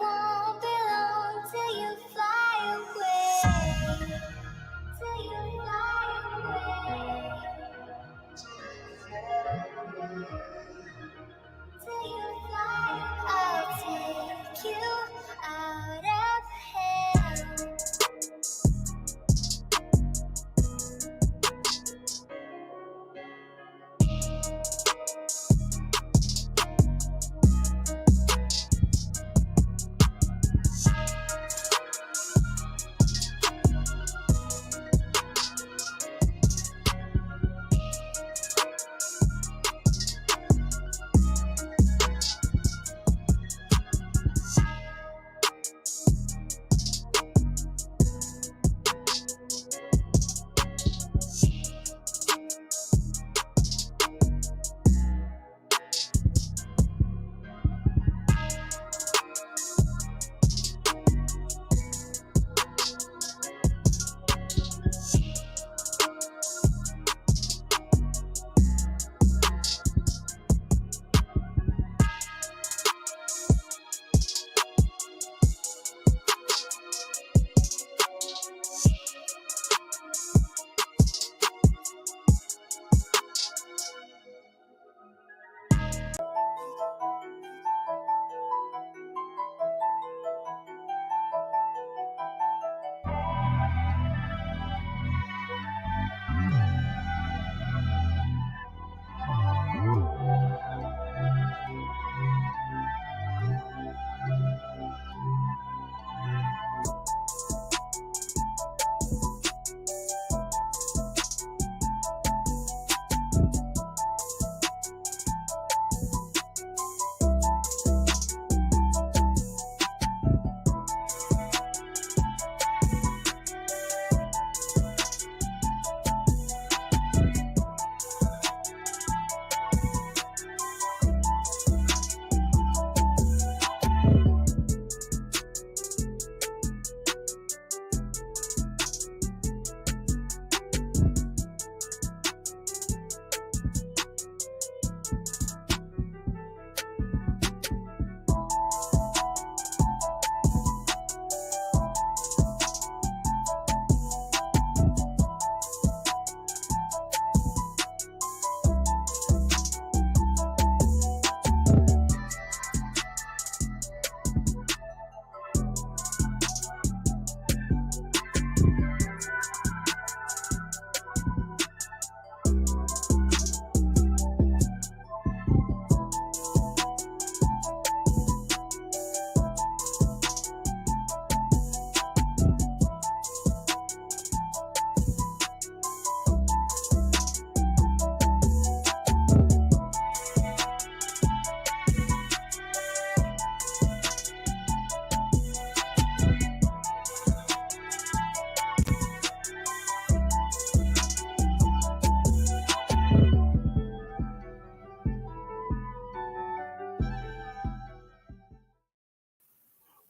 won't be long till you fly away. Till you fly away. Till you fly away. I'll take you out of hell.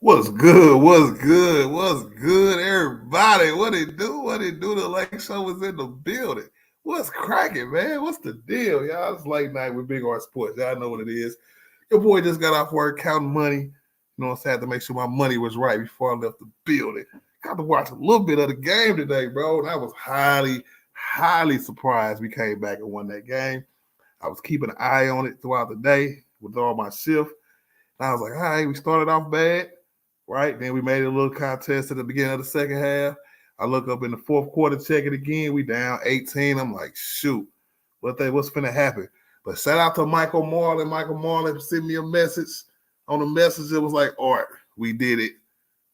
What's good? What's good? What's good, everybody? What it do? What it do? The Lake Show was in the building. What's cracking, man? What's the deal, y'all? It's late night with Big R Sports. Y'all know what it is. Your boy just got off work counting money. You know what I'm saying? I had to make sure my money was right before I left the building. Got to watch a little bit of the game today, bro. And I was highly surprised we came back and won that game. I was keeping an eye on it throughout the day with all my shift. And I was like, all right, we started off bad. Right? Then we made a little contest at the beginning of the second half. I look up in the fourth quarter, check it again. We down 18. I'm like, shoot, what's finna happen? But shout out to Michael Marlin. Michael Marlin sent me a message. On the message, it was like, Art, we did it.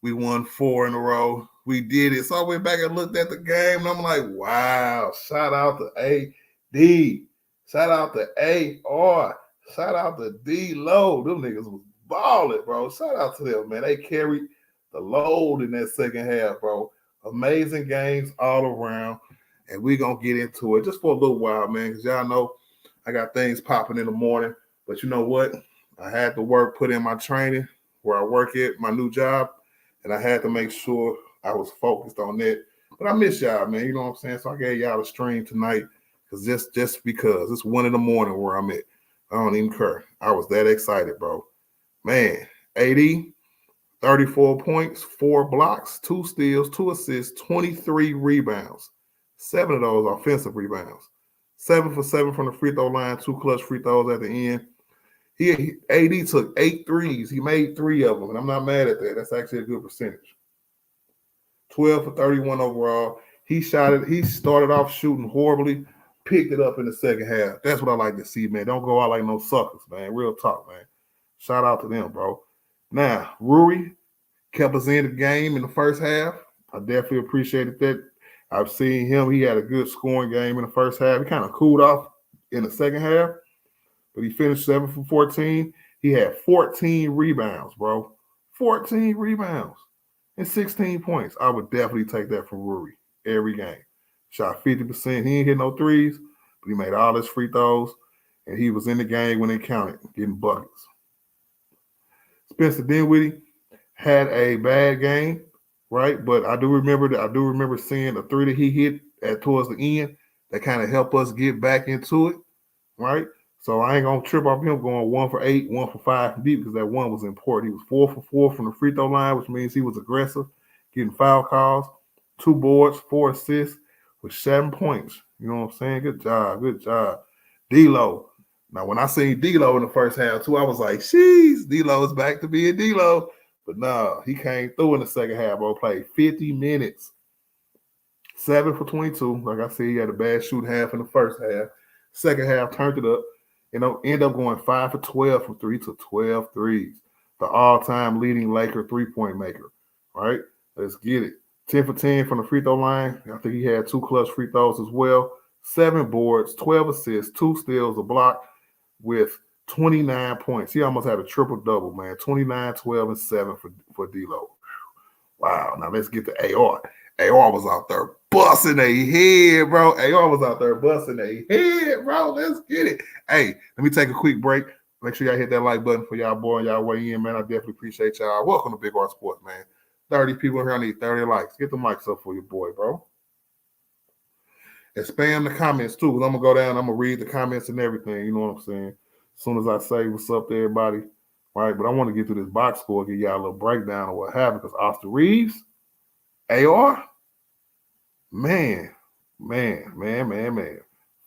We won 4 in a row. We did it. So I went back and looked at the game, and I'm like, wow, shout out to AD. Shout out to AR. Shout out to D-Lo. Them niggas was balling, bro. Shout out to them, man. They carried the load in that second half, bro. Amazing games all around. And we're going to get into it just for a little while, man, because y'all know I got things popping in the morning. But you know what? I had to put in my training where I work at, my new job, and I had to make sure I was focused on that. But I miss y'all, man. You know what I'm saying? So I gave y'all a stream tonight because just because it's 1 a.m. where I'm at. I don't even care. I was that excited, bro. Man, AD, 34 points, 4 blocks, 2 steals, 2 assists, 23 rebounds. 7 of those offensive rebounds. 7 for 7 from the free throw line, 2 clutch free throws at the end. AD took 8 threes. He made 3 of them, and I'm not mad at that. That's actually a good percentage. 12 for 31 overall. He started off shooting horribly, picked it up in the second half. That's what I like to see, man. Don't go out like no suckers, man. Real talk, man. Shout out to them, bro. Now, Rui kept us in the game in the first half. I definitely appreciated that. I've seen him. He had a good scoring game in the first half. He kind of cooled off in the second half, but he finished 7 for 14. He had 14 rebounds, bro. 14 rebounds and 16 points. I would definitely take that from Rui every game. Shot 50%. He ain't hit no threes, but he made all his free throws, and he was in the game when it counted, getting buckets. Spencer Dinwiddie had a bad game, right? But I do remember seeing a 3 that he hit towards the end that kind of helped us get back into it, right? So I ain't gonna trip off him going 1 for 8, 1 for 5 from deep because that one was important. He was 4 for 4 from the free throw line, which means he was aggressive, getting foul calls, 2 boards, 4 assists with 7 points. You know what I'm saying? Good job. D-Lo. Now, when I seen D-Lo in the first half too, I was like, sheesh, D-Lo is back to being D-Lo. But no, he came through in the second half, bro. Played 50 minutes. 7 for 22. Like I said, he had a bad shoot half in the first half. Second half, turned it up. End up going 5 for 12 from 3 to 12 threes. The all-time leading Laker three-point maker. All right? Let's get it. 10 for 10 from the free throw line. I think he had 2 clutch free throws as well. 7 boards, 12 assists, 2 steals, a block with 29 points. He almost had a triple-double, man. 29, 12, and 7 for D-Lo. Wow. Now let's get to AR. AR was out there busting their head, bro. AR was out there busting their head, bro. Let's get it. Hey, let me take a quick break. Make sure y'all hit that like button for y'all boy and y'all weigh in, man. I definitely appreciate y'all. Welcome to Big R Sports, man. 30 people here. I need 30 likes. Get the mics up for your boy, bro. And spam the comments, too, because I'm going to go down. I'm going to read the comments and everything. You know what I'm saying? As soon as I say what's up to everybody. All right, but I want to get through this box score, give y'all a little breakdown of what happened, because Austin Reaves, AR, man.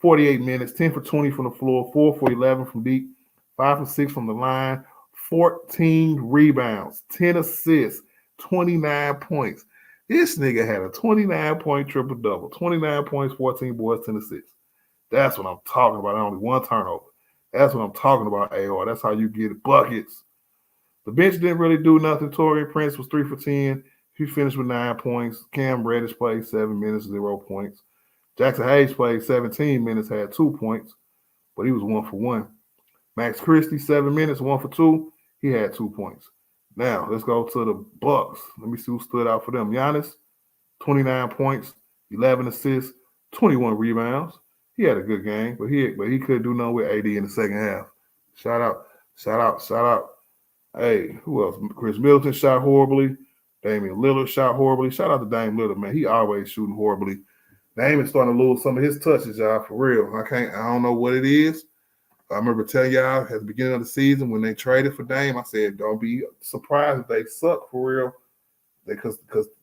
48 minutes, 10 for 20 from the floor, 4 for 11 from deep, 5 for 6 from the line, 14 rebounds, 10 assists, 29 points. This nigga had a 29-point triple-double, 29 points, 14 boards, 10 assists. That's what I'm talking about. Only 1 turnover. That's what I'm talking about, AR. That's how you get buckets. The bench didn't really do nothing. Taurean Prince was 3 for 10. He finished with 9 points. Cam Reddish played 7 minutes, 0 points. Jackson Hayes played 17 minutes, had 2 points, but he was 1 for 1. Max Christie, 7 minutes, 1 for 2. He had 2 points. Now, let's go to the Bucks. Let me see who stood out for them. Giannis, 29 points, 11 assists, 21 rebounds. He had a good game, but he couldn't do nothing with AD in the second half. Shout out. Hey, who else? Chris Middleton shot horribly. Damian Lillard shot horribly. Shout out to Dame Lillard, man. He always shooting horribly. Dame is starting to lose some of his touches, y'all, for real. I don't know what it is. I remember telling y'all at the beginning of the season when they traded for Dame, I said, don't be surprised if they suck for real. Because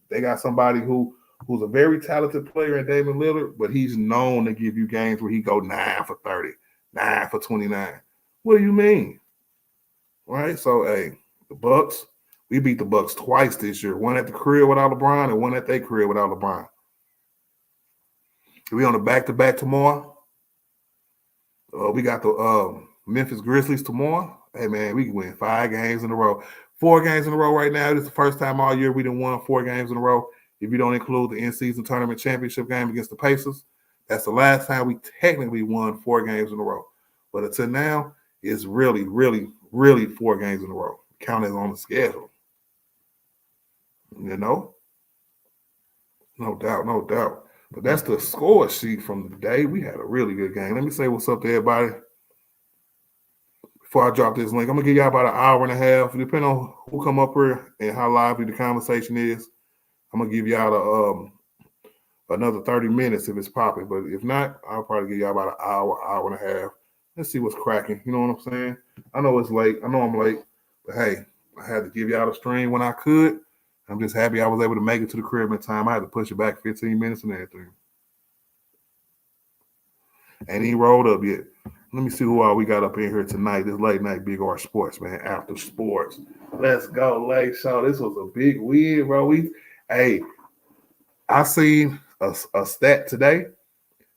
they got somebody who's a very talented player in Damian Lillard, but he's known to give you games where he go 9 for 30, 9 for 29. What do you mean? All right, so, hey, the Bucks, we beat the Bucks twice this year. One at the crib without LeBron and one at their crib without LeBron. We on the back-to-back tomorrow. We got the Memphis Grizzlies tomorrow. Hey, man, we can win 5 games in a row. 4 games in a row right now. This is the first time all year we done won 4 games in a row. If you don't include the in-season tournament championship game against the Pacers, that's the last time we technically won 4 games in a row. But until now, it's really 4 games in a row. Counted on the schedule. You know? No doubt. But that's the score sheet from the day. We had a really good game. Let me say what's up to everybody. Before I drop this link, I'm going to give y'all about an hour and a half. Depending on who come up here and how lively the conversation is, I'm going to give y'all another 30 minutes if it's popping. But if not, I'll probably give y'all about an hour and a half. Let's see what's cracking. You know what I'm saying? I know it's late. I know I'm late. But, hey, I had to give y'all the stream when I could. I'm just happy I was able to make it to the crib in time. I had to push it back 15 minutes and everything. Ain't even rolled up yet. Let me see who all we got up in here tonight. This late night Big R Sports, man. After sports. Let's go, Lake Show. This was a big win, bro. I seen a stat today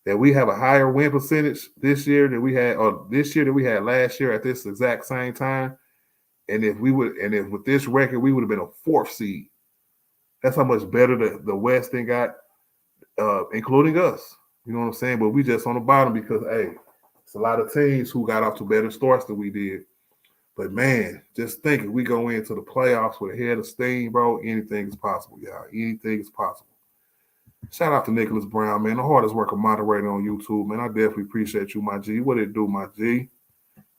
that we have a higher win percentage this year than we had, or this year than we had last year at this exact same time. And if with this record, we would have been a 4th seed. That's how much better the West thing got, including us. You know what I'm saying? But we just on the bottom because, hey, it's a lot of teams who got off to better starts than we did. But, man, just think if we go into the playoffs with a head of steam, bro, anything is possible, y'all. Anything is possible. Shout out to Nicholas Brown, man, the hardest worker moderator on YouTube, man. I definitely appreciate you, my G. What it do, my G?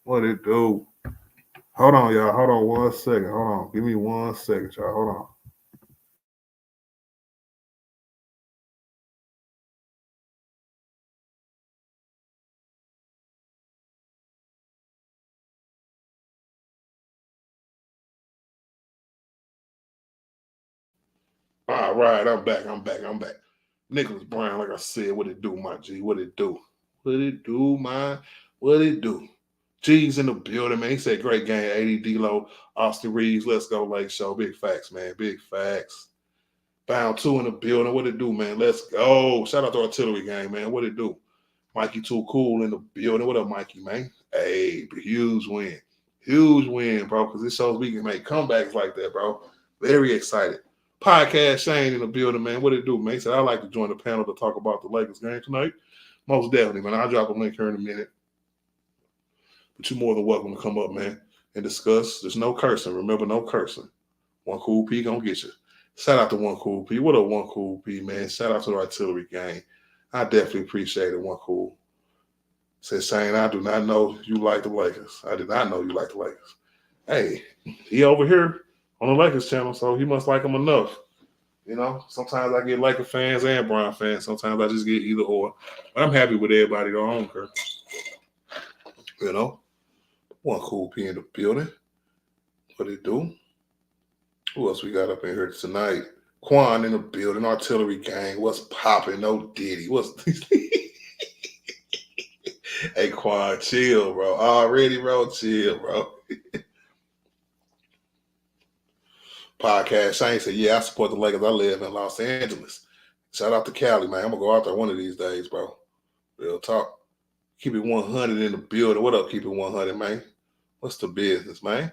What it do? Hold on, y'all. Hold on 1 second. Hold on. Give me 1 second, y'all. Hold on. All right, I'm back. Nicholas Brown, like I said, what it do, my G? What it do? What it do, my? What it do? G's in the building, man. He said, great game. 80 D-Lo, Austin Reaves. Let's go, Lake Show. Big facts, man. Big facts. Bound 2 in the building. What it do, man? Let's go. Shout out to Artillery Gang, man. What it do? Mikey Too Cool in the building. What up, Mikey, man? Hey, huge win. Huge win, bro, because it shows we can make comebacks like that, bro. Very excited. Podcast Shane in the building, man. What it do, man? He said, I'd like to join the panel to talk about the Lakers game tonight. Most definitely, man. I'll drop a link here in a minute. But you're more than welcome to come up, man, and discuss. There's no cursing. Remember, no cursing. One Cool P gonna get you. Shout out to One Cool P. What up, One Cool P, man? Shout out to the Artillery Gang. I definitely appreciate it, One Cool. Said Shane, I do not know you like the Lakers. I did not know you like the Lakers. Hey, he over here on the Lakers channel, so he must like them enough. You know, sometimes I get Lakers fans and Brown fans. Sometimes I just get either or. But I'm happy with everybody, though. I don't care. You know, One Cool P in the building. What it do? Who else we got up in here tonight? Quan in the building. Artillery Gang. What's popping? No Diddy. What's Hey, Quan, chill, bro. Already, bro. Chill, bro. Podcast Shane said, yeah, I support the Lakers. I live in Los Angeles. Shout out to Cali, man. I'm going to go out there one of these days, bro. Real talk. Keep it 100 in the building. What up, keep it 100, man? What's the business, man?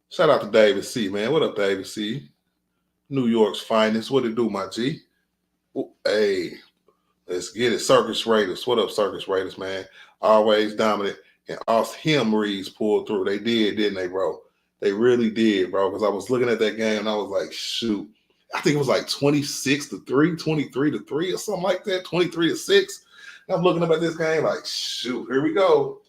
Shout out to David C, man. What up, David C? New York's finest. What it do, my G? Hey, let's get it. Circus Raiders. What up, Circus Raiders, man? Always dominant. And Austin Reaves pulled through. They did, didn't they, bro? They really did, bro. Because I was looking at that game and I was like, shoot. I think it was like 26-3, 23-3 or something like that. 23-6. And I'm looking up at this game like, shoot, here we go.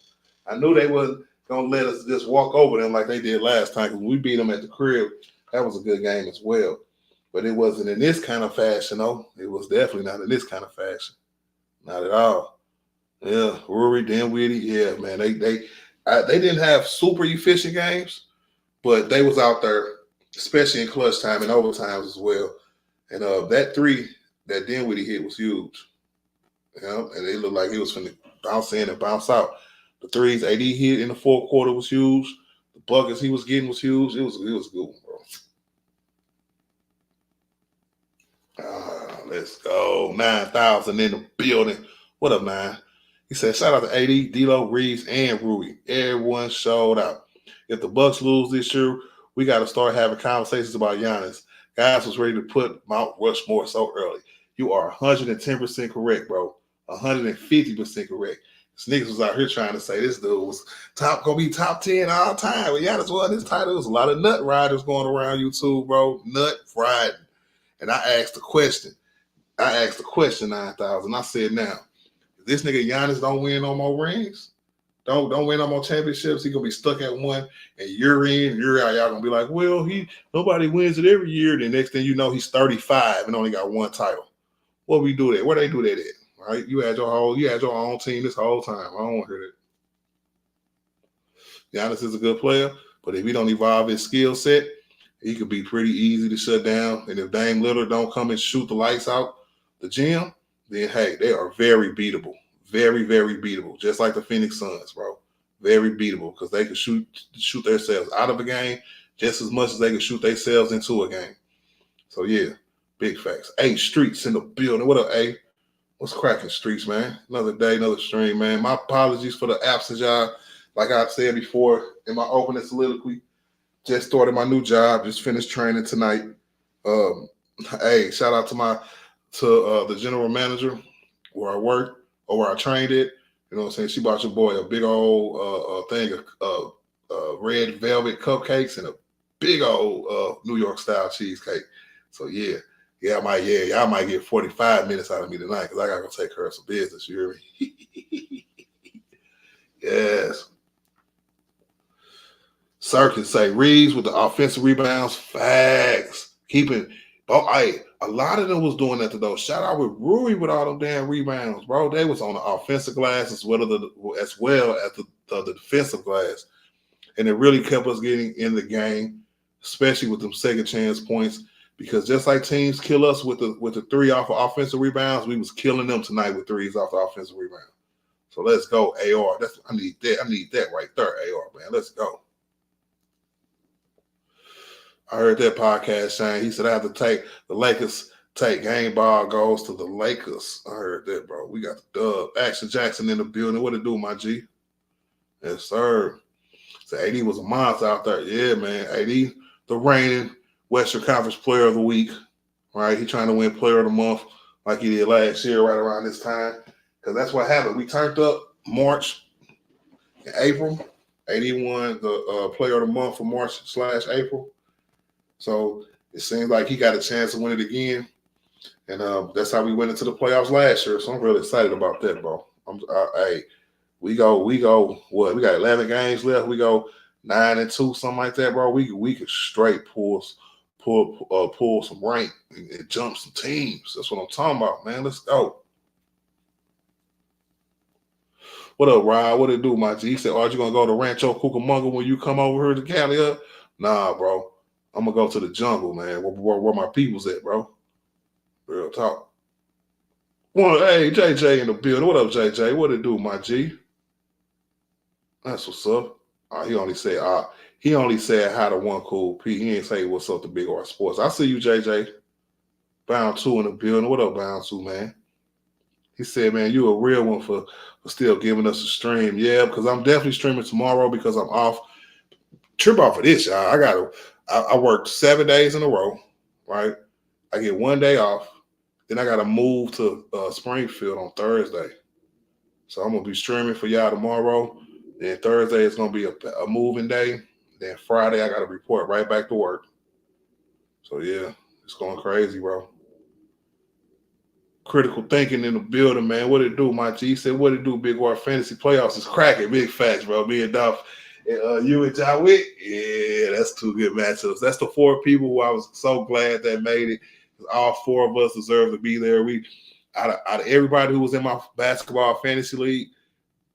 I knew they wasn't going to let us just walk over them like they did last time. Because when we beat them at the crib, that was a good game as well. But it wasn't in this kind of fashion, though. It was definitely not in this kind of fashion. Not at all. Yeah, Rory, Dinwiddie, yeah, man. They didn't have super efficient games, but they was out there, especially in clutch time and overtimes as well. And that 3 that Dinwiddie hit was huge. You know, and it looked like he was going to bounce in and bounce out. The 3s AD hit in the 4th quarter was huge. The buckets he was getting was huge. It was good, bro. Let's go. 9,000 in the building. What up, 9? He said, shout out to AD, D-Lo, Reeves, and Rui. Everyone showed out. If the Bucks lose this year, we got to start having conversations about Giannis. Guys was ready to put Mount Rushmore so early. You are 110% correct, bro. 150% correct. This niggas was out here trying to say this dude was gonna be top 10 all time. But Giannis won this title. There was a lot of nut riders going around YouTube, bro. Nut riding. And I asked the question. 9,000. I said, now, if this nigga Giannis don't win no more rings, don't win no more championships, he gonna be stuck at one, and you're in, you're out. Y'all gonna be like, well, nobody wins it every year. The next thing you know, he's 35 and only got one title. What we do that? Where they do that at? Right? You had your own team this whole time. I don't want to hear that. Giannis is a good player. But if he don't evolve his skill set, he could be pretty easy to shut down. And if Dame Lillard don't come and shoot the lights out the gym, then hey, they are very beatable. Very, very beatable. Just like the Phoenix Suns, bro. Very beatable because they can shoot themselves out of a game just as much as they can shoot themselves into a game. So yeah, big facts. A Streets in the building. What up, A? What's cracking, Streets, man? Another day, another stream, man. My apologies for the absence, y'all. Like I said before in my opening soliloquy, just started my new job. Just finished training tonight. Hey, shout out to the general manager where I work or where I trained it. You know what I'm saying? She bought your boy a big old thing of red velvet cupcakes and a big old New York style cheesecake. So yeah, y'all might get 45 minutes out of me tonight because I gotta go take care of some business. You hear me? Yes. Circuit say Reaves with the offensive rebounds. Facts. A lot of them was doing that though. Shout out with Rui with all them damn rebounds, bro. They was on the offensive glass as well as the defensive glass. And it really kept us getting in the game, especially with them second chance points. Because just like teams kill us with the three off of offensive rebounds, we was killing them tonight with threes off the offensive rebound. So let's go, AR. I need that right there, AR, man. Let's go. I heard that podcast, Shane. He said I have to take the Lakers take game ball goes to the Lakers. I heard that, bro. We got the dub. Action Jackson in the building. What it do, my G? Yes, sir. So AD was a monster out there. Yeah, man. AD, the reigning Western Conference Player of the Week. Right? He trying to win Player of the Month like he did last year right around this time. Because that's what happened. We turned up March and April. AD won the Player of the Month for March/April. So it seems like he got a chance to win it again. And that's how we went into the playoffs last year. So I'm really excited about that, bro. We go, what? We got 11 games left. We go 9-2, something like that, bro. We could straight pull some rank and jump some teams. That's what I'm talking about, man. Let's go. What up, Rod? What it do, my G? He said, are you going to go to Rancho Cucamonga when you come over here to Cali? Nah, bro. I'm going to go to the jungle, man, where my people's at, bro. Real talk. Hey, JJ in the building. What up, JJ? What it do, my G? That's what's up. He only said hi to one cool P. He ain't say what's up to Big R Sports. I see you, JJ. Bound 2 in the building. What up, Bound 2, man? He said, man, you a real one for still giving us a stream. Yeah, because I'm definitely streaming tomorrow because I'm off. Trip off of this, y'all. I worked 7 days in a row, right? I get 1 day off. Then I got to move to Springfield on Thursday. So I'm going to be streaming for y'all tomorrow. Then Thursday is going to be a moving day. Then Friday, I got to report right back to work. So, yeah, it's going crazy, bro. Critical thinking in the building, man. What it do, my G? He said, what it do, Big War Fantasy Playoffs is cracking. Big facts, bro. Me and Duff. And you and John Wick, yeah, that's 2 good matchups. That's the 4 people who I was so glad that made it. All 4 of us deserve to be there. We out of everybody who was in my basketball fantasy league,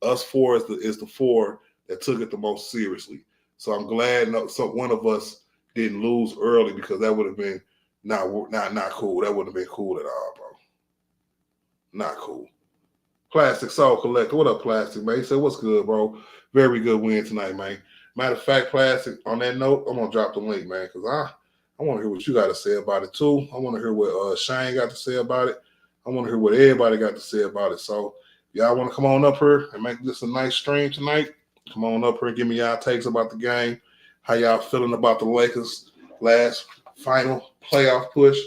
us 4 is the 4 that took it the most seriously. So I'm glad one of us didn't lose early because that would have been not cool. That wouldn't have been cool at all, bro. Not cool. Plastic Soul Collector. What up, Plastic, man? He said, what's good, bro? Very good win tonight, man. Matter of fact, Plastic, on that note, I'm going to drop the link, man, because I want to hear what you got to say about it, too. I want to hear what Shane got to say about it. I want to hear what everybody got to say about it. So, y'all want to come on up here and make this a nice stream tonight? Come on up here and give me y'all takes about the game. How y'all feeling about the Lakers' last final playoff push?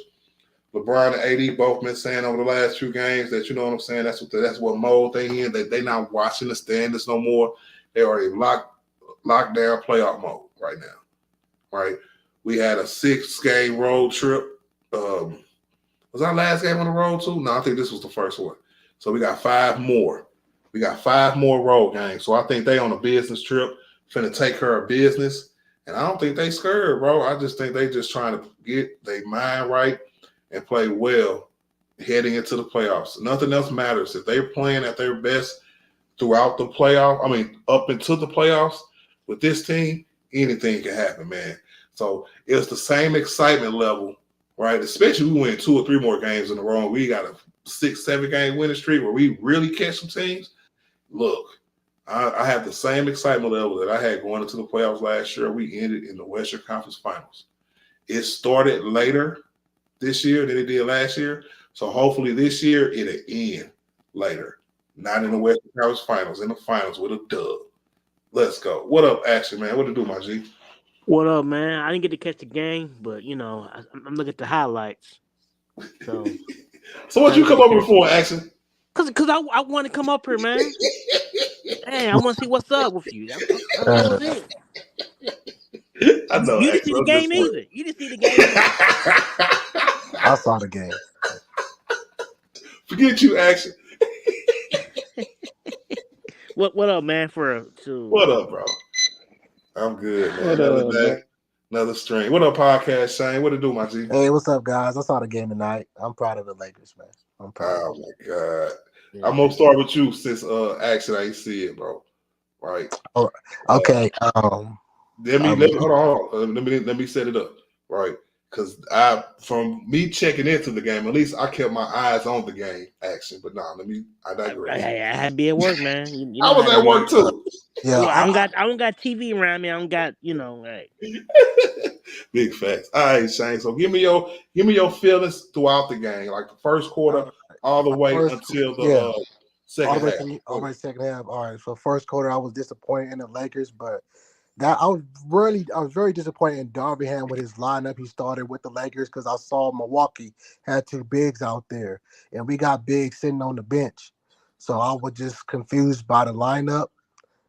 LeBron and AD both been saying over the last few games that, you know what I'm saying, that's what mode they in. They not watching the standards no more. They already locked down playoff mode right now, right? We had a 6-game road trip. Was our last game on the road too? No, I think this was the first one. So we got 5 more. We got 5 more road games. So I think they on a business trip, finna take care of business. And I don't think they scared, bro. I just think they just trying to get their mind right and play well heading into the playoffs. Nothing else matters. If they're playing at their best throughout the playoff, up into the playoffs with this team, anything can happen, man. So it's the same excitement level, right? Especially we win 2 or 3 more games in a row. We got a 6-7 game winning streak where we really catch some teams. Look, I have the same excitement level that I had going into the playoffs last year. We ended in the Western Conference Finals. It started later this year than it did last year. So hopefully this year it'll end later. Not in the Western Conference Finals, in the finals with a dub. Let's go. What up, Action, man? What to do, my G? What up, man? I didn't get to catch the game, but I'm looking at the highlights. So, So what you come up with for, Action? cause I want to come up here, man. Hey, I want to see what's up with you. That was it. I know, You didn't Action. see the I'm game just either. You didn't see the game either. I saw the game. Forget you, Action. What up, man? What up, bro? I'm good, man. What Another up, day, man? another stream. What up, podcast, Shane? What to do, my G? Hey, what's up, guys? I saw the game tonight. I'm proud of the Lakers, man. I'm proud. Oh my God. Yeah. I'm gonna start with you since Action I ain't see it, bro. Right. Oh, okay. Let me hold on. Let me set it up. Right. Because from me checking into the game, at least I kept my eyes on the game Action. But I digress. I had to be at work, man. You I know was how at that work is. too. Yeah, I don't got TV around me. I don't got Hey. Big facts. All right, Shane. So give me your feelings throughout the game, like the first quarter all the way until the second half. all the way second half. All right. So first quarter, I was disappointed in the Lakers, but I was very disappointed in Darvingham with his lineup. He started with the Lakers because I saw Milwaukee had 2 bigs out there, and we got bigs sitting on the bench. So I was just confused by the lineup.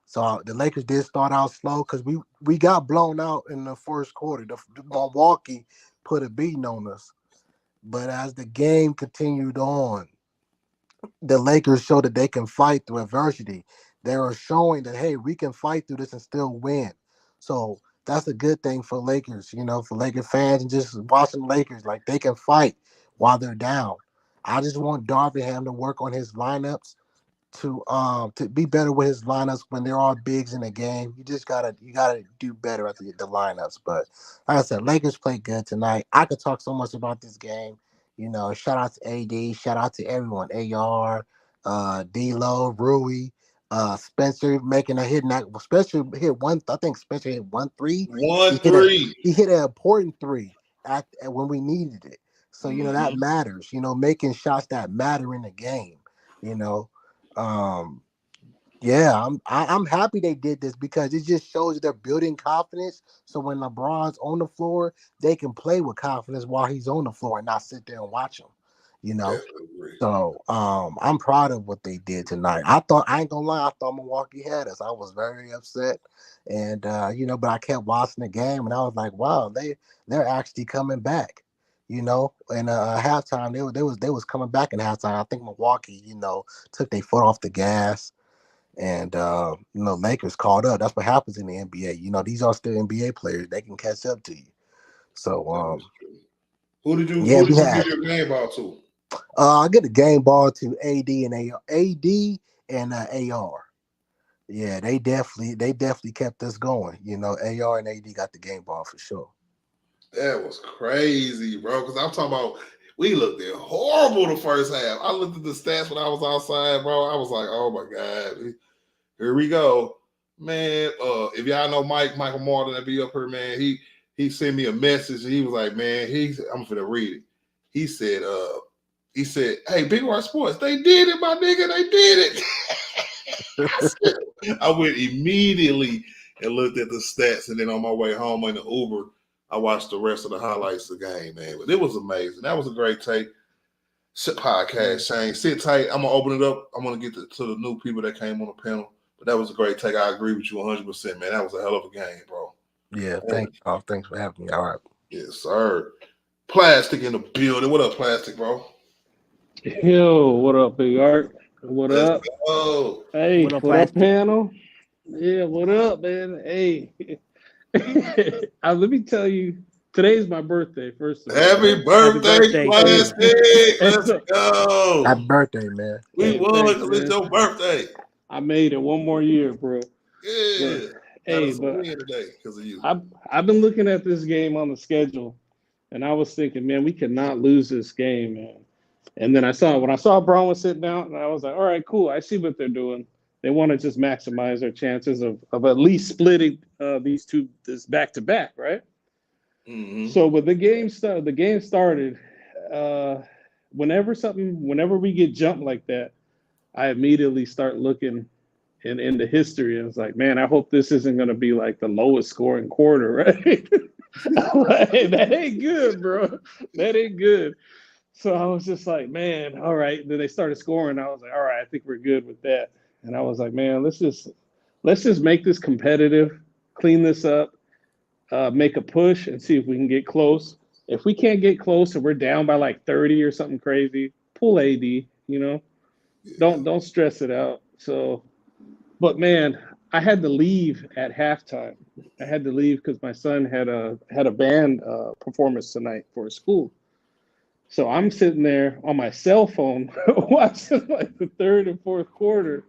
So the Lakers did start out slow because we got blown out in the first quarter. The Milwaukee put a beating on us. But as the game continued on, the Lakers showed that they can fight through adversity. They are showing that, hey, we can fight through this and still win. So that's a good thing for Lakers, for Laker fans and just watching Lakers. Like, they can fight while they're down. I just want Darvingham to work on his lineups to be better with his lineups when there are bigs in the game. You gotta do better at the lineups. But like I said, Lakers played good tonight. I could talk so much about this game. Shout out to AD, shout out to everyone. AR, D-Lo, Rui, Spencer making a hit. Spencer hit one. I think Spencer hit 1-3. 1-3. He hit an important 3 when we needed it. So that matters. Making shots that matter in the game. Yeah, I'm happy they did this because it just shows they're building confidence. So when LeBron's on the floor, they can play with confidence while he's on the floor and not sit there and watch him. So I'm proud of what they did tonight. I ain't gonna lie, I thought Milwaukee had us. I was very upset, and but I kept watching the game and I was like, wow, they're actually coming back. And halftime they was coming back in halftime. I think Milwaukee, took their foot off the gas, and Lakers caught up. That's what happens in the NBA. These are still NBA players; they can catch up to you. So who did you give your game ball to? I get the game ball to AD and AR. Yeah, they definitely kept us going. AR and AD got the game ball for sure. That was crazy, bro. Because I'm talking about we looked horrible the first half. I looked at the stats when I was outside, bro. I was like, oh my God, here we go, man. If y'all know Michael Martin that be up here, man, he sent me a message and he was like, man, I'm finna read it. He said, hey, Big R Sports, they did it, my nigga, they did it. I went immediately and looked at the stats, and then on my way home in the Uber, I watched the rest of the highlights of the game, man. But it was amazing. That was a great take. Podcast, Shane. Sit tight. I'm going to open it up. I'm going to get to the new people that came on the panel. But that was a great take. I agree with you 100%, man. That was a hell of a game, bro. Yeah, thanks for having me. All right. Yes, sir. Plastic in the building. What up, Plastic, bro? Yo, what up, Big Art? What up? Oh, hey, What up, what up, Plastic? panel? Yeah, what up, man? Hey, let me tell you, today's my birthday. First of all, happy birthday, Plastic! Let's go. Happy birthday, man. We Hey, won thanks, because it's man. your birthday. I made it one more year, bro. Yeah. Got Hey, us a but win today because of you. I've been looking at this game on the schedule, and I was thinking, man, we cannot lose this game, man. And then when I saw Braun was sitting out, and I was like, all right, cool. I see what they're doing. They want to just maximize their chances of at least splitting this back to back, right? Mm-hmm. So when the game started, whenever we get jumped like that, I immediately start looking into history, and it's like, man, I hope this isn't going to be like the lowest scoring quarter, right? Like, that ain't good, bro. That ain't good. So I was just like, man, all right. Then they started scoring. I was like, all right, I think we're good with that. And I was like, man, let's just make this competitive, clean this up, make a push, and see if we can get close. If we can't get close and we're down by like 30 or something crazy, pull AD. Don't stress it out. So, but man, I had to leave at halftime. I had to leave because my son had a band performance tonight for school. So I'm sitting there on my cell phone watching like the third and fourth quarter.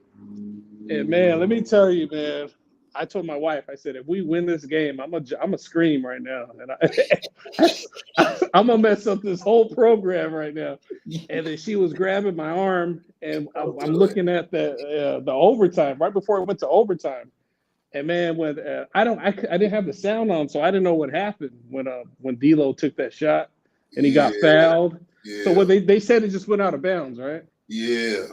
And man, let me tell you, man, I told my wife, I said, if we win this game, I'm a scream right now, and I'm gonna mess up this whole program right now. And then she was grabbing my arm, and I'm looking at the overtime right before it went to overtime. And man, when I didn't have the sound on, so I didn't know what happened when D'Lo took that shot and he got fouled. Yeah. So what they said it just went out of bounds, right? Yeah.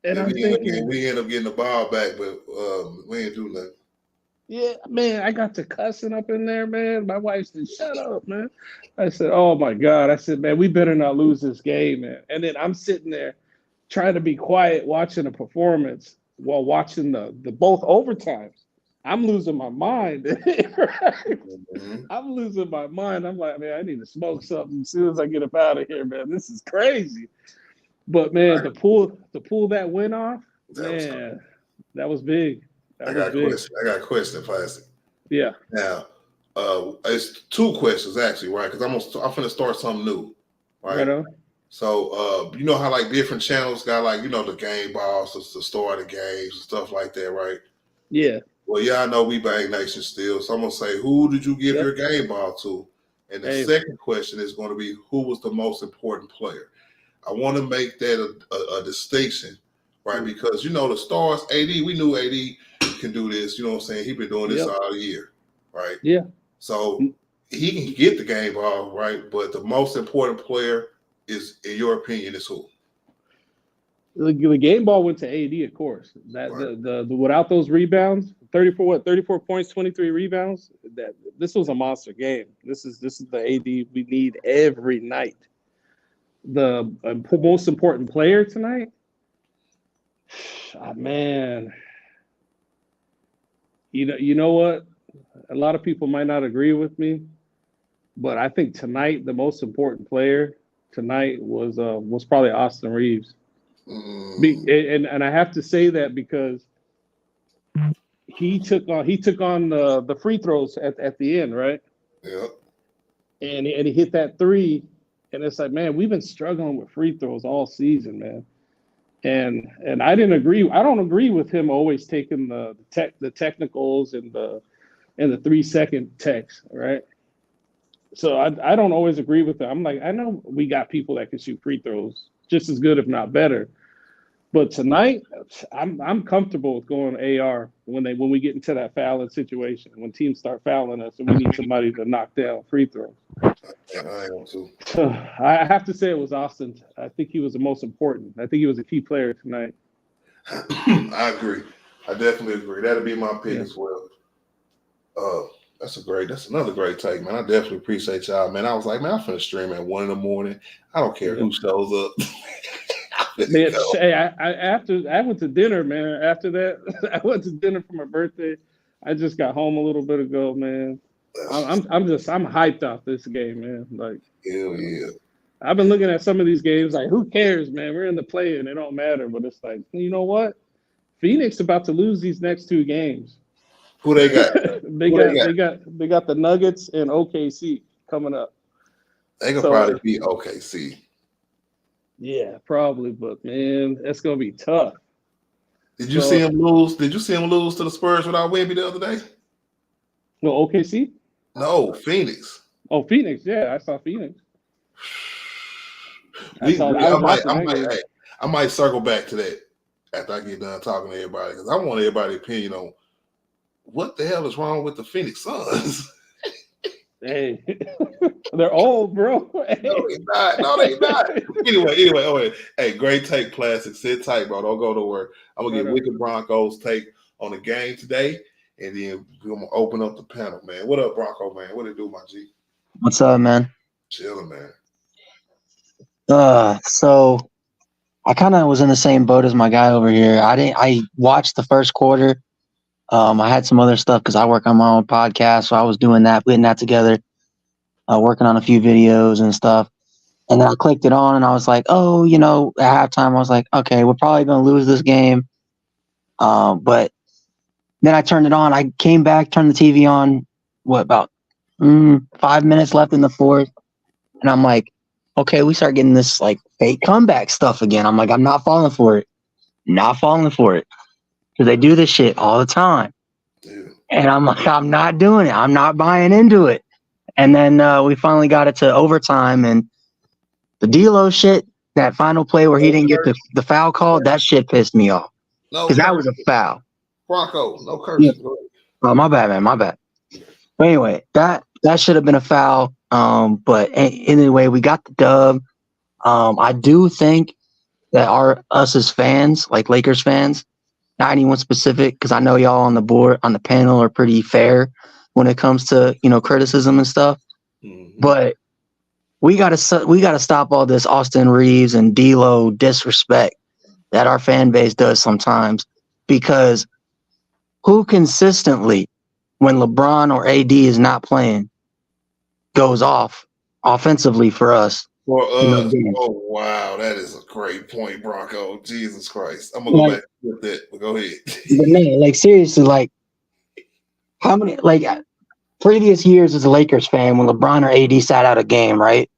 And I'm thinking, we end up getting the ball back, but we ain't do nothing. yeah, man, I got to cussing up in there, man. My wife said, shut up, man. I said, oh my God. I said, man, we better not lose this game, man. And then I'm sitting there trying to be quiet, watching a performance while watching the both overtimes. I'm losing my mind. Mm-hmm. I'm losing my mind. I'm like, man, I need to smoke something as soon as I get up out of here, man. This is crazy. But man, to pull that win off, man, that was big. I got a question, Plastic. Yeah. Now, it's two questions actually, right? Because I'm gonna start something new, right? Right on. So, you know how like different channels got like the game balls, the start of the games and stuff like that, right? Yeah. Well, yeah, I know we Bang Nation still, so I'm gonna say, who did you give your game ball to? And the second question is going to be, who was the most important player? I want to make that a distinction, right? Because the stars, AD, we knew AD can do this. You know what I'm saying? He's been doing this all year, right? Yeah. So he can get the game ball, right? But the most important player is, in your opinion, is who? The game ball went to AD, of course. That the without those rebounds, 34 points, 23 rebounds. This was a monster game. This is the AD we need every night. The most important player tonight, man. You know what? A lot of people might not agree with me, but I think tonight the most important player tonight was probably Austin Reaves. And I have to say that because he took on the free throws at the end, right? Yeah. And he hit that three, and it's like, man, we've been struggling with free throws all season, man. And I didn't agree. I don't agree with him always taking the technicals and the 3-second techs, right? So I don't always agree with that. I'm like, I know we got people that can shoot free throws just as good, if not better. But tonight, I'm comfortable with going AR when we get into that fouling situation, when teams start fouling us and we need somebody to knock down free throws. Yeah, I am too. So I have to say it was Austin. I think he was the most important. I think he was a key player tonight. I agree. I definitely agree. That'll be my pick as well. That's another great take, man. I definitely appreciate y'all, man. I was like, man, I'm finna stream at 1 a.m. I don't care who shows up. Man, hey, I went to dinner, man. After that, I went to dinner for my birthday. I just got home a little bit ago, man. I'm hyped off this game, man. Like, hell yeah. I've been looking at some of these games, like, who cares, man? We're in the play-in, it don't matter. But it's like, you know what? Phoenix about to lose these next 2 games. Who they got? They got the Nuggets and OKC coming up. They could probably beat OKC. Yeah, probably, but man, that's gonna be tough. Did you see him lose? Did you see him lose to the Spurs without Wemby the other day? No, OKC. No, Phoenix. Oh, Phoenix. Yeah, I saw Phoenix. I I was might, watching that game. I might circle back to that after I get done talking to everybody because I want everybody's opinion on what the hell is wrong with the Phoenix Suns. Hey, they're old, bro. Hey. No, they not. No, they not. Anyway. Oh, hey, great take, Plastic. Sit tight, bro. Don't go nowhere. I'm gonna get Wicked Broncos take on the game today, and then we're gonna open up the panel, man. What up, Bronco, man? What it do, my G? What's up, man? Chilling, man. So I kind of was in the same boat as my guy over here. I watched the first quarter. I had some other stuff because I work on my own podcast, so I was doing that, putting that together, working on a few videos and stuff. And then I clicked it on, and I was like, oh, at halftime, I was like, okay, we're probably gonna lose this game. But then I turned it on. I came back, turned the TV on. About 5 minutes left in the fourth, and I'm like, okay, we start getting this like fake comeback stuff again. I'm like, I'm not falling for it. Not falling for it. Because they do this shit all the time. Dude. And I'm like, I'm not doing it. I'm not buying into it. And then we finally got it to overtime. And the D-Lo shit, that final play where he didn't get the foul call, that shit pissed me off. Because that was a foul. Bronco, no cursing. Yeah. Oh, my bad, man. My bad. But anyway, that should have been a foul. But anyway, we got the dub. I do think that us as fans, like Lakers fans, not anyone specific, because I know y'all on the panel are pretty fair when it comes to criticism and stuff. Mm-hmm. But we gotta stop all this Austin Reaves and D'Lo disrespect that our fan base does sometimes, because who consistently, when LeBron or AD is not playing, goes off offensively for us? For us, oh wow, that is a great point, Bronco. Jesus Christ, I'm gonna go back with that. But go ahead. But no, like seriously, like how many previous years as a Lakers fan when LeBron or AD sat out a game, right?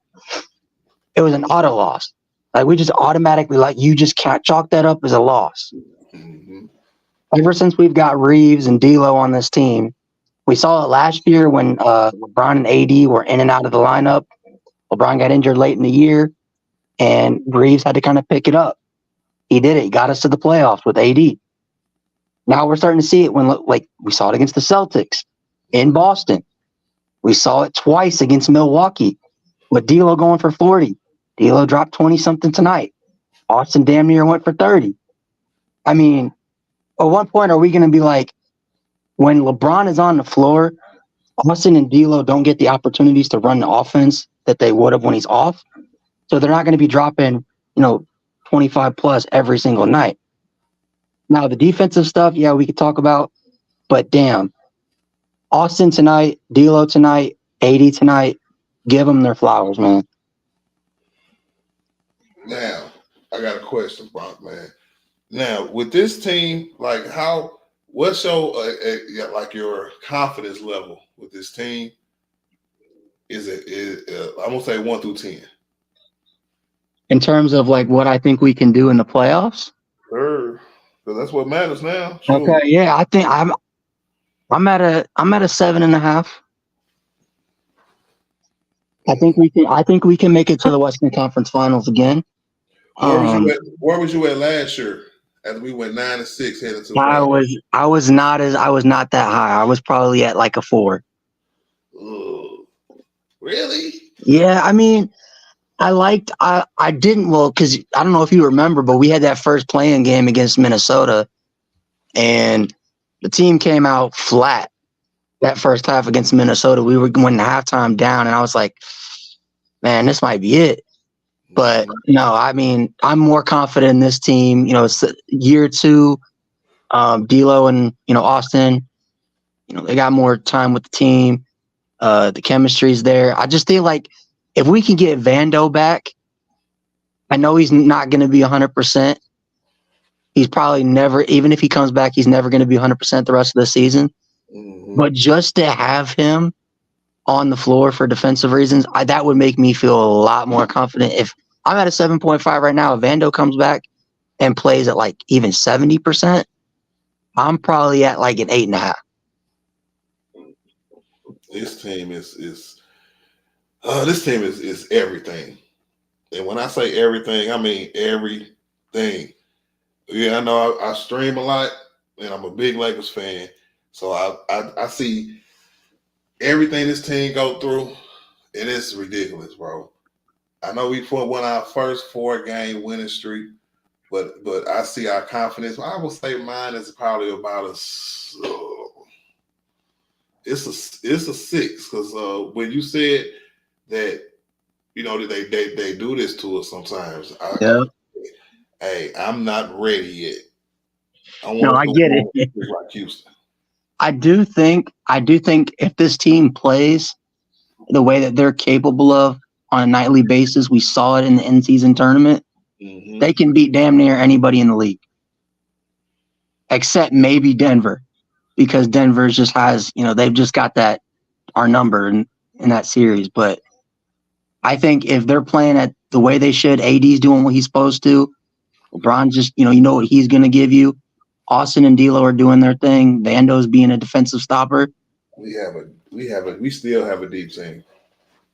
It was an auto loss. Like we just automatically you just can't chalk that up as a loss. Mm-hmm. Ever since we've got Reaves and D'Lo on this team, we saw it last year when LeBron and AD were in and out of the lineup. LeBron got injured late in the year, and Reaves had to kind of pick it up. He did it. He got us to the playoffs with AD. Now we're starting to see it when, we saw it against the Celtics in Boston. We saw it twice against Milwaukee with D'Lo going for 40. D'Lo dropped 20-something tonight. Austin damn near went for 30. I mean, at one point, are we going to be like, when LeBron is on the floor, Austin and D'Lo don't get the opportunities to run the offense that they would have when he's off. So they're not going to be dropping, 25 plus every single night. Now, the defensive stuff, yeah, we could talk about, but damn, Austin tonight, D'Lo tonight, AD tonight, give them their flowers, man. Now, I got a question, Bronk, man. Now, with this team, what's your confidence level with this team? I'm gonna say 1 through 10. In terms of what I think we can do in the playoffs? Sure, because that's what matters now. Sure. Okay, yeah, I think I'm at a 7.5. I think we can make it to the Western Conference Finals again. Where was you at last year? As we went 9-6 headed to the playoffs? I was not that high. I was probably at a 4. Ugh. Really? Yeah, I mean, I didn't, because I don't know if you remember, but we had that first playing game against Minnesota, and the team came out flat that first half against Minnesota. We were going to halftime down, and I was like, man, this might be it. But no, I mean, I'm more confident in this team. It's year 2. D'Lo and Austin, they got more time with the team. The chemistry's there. I just feel like if we can get Vando back, I know he's not going to be 100%. He's probably never, even if he comes back, he's never going to be 100% the rest of the season. Mm-hmm. But just to have him on the floor for defensive reasons, that would make me feel a lot more confident. If I'm at a 7.5 right now, if Vando comes back and plays at even 70%, I'm probably at an 8.5. This team is this team is everything. And when I say everything, I mean everything. Yeah, I know I stream a lot, and I'm a big Lakers fan, so I see everything this team go through, and it's ridiculous, bro. I know we won our first 4-game winning streak, but I see our confidence. I would say mine is probably about it's a 6 because when you said that they do this to us sometimes. Yeah. Hey, I'm not ready yet. I No, want I to get go it. like Houston. I do think if this team plays the way that they're capable of on a nightly basis, we saw it in the in-season tournament, Mm-hmm. they can beat damn near anybody in the league. Except maybe Denver. Because Denver just has, they've just got our number in that series. But I think if they're playing at the way they should, AD's doing what he's supposed to, LeBron just, you know what he's going to give you. Austin and D'Lo are doing their thing. Vando's being a defensive stopper. We still have a deep team.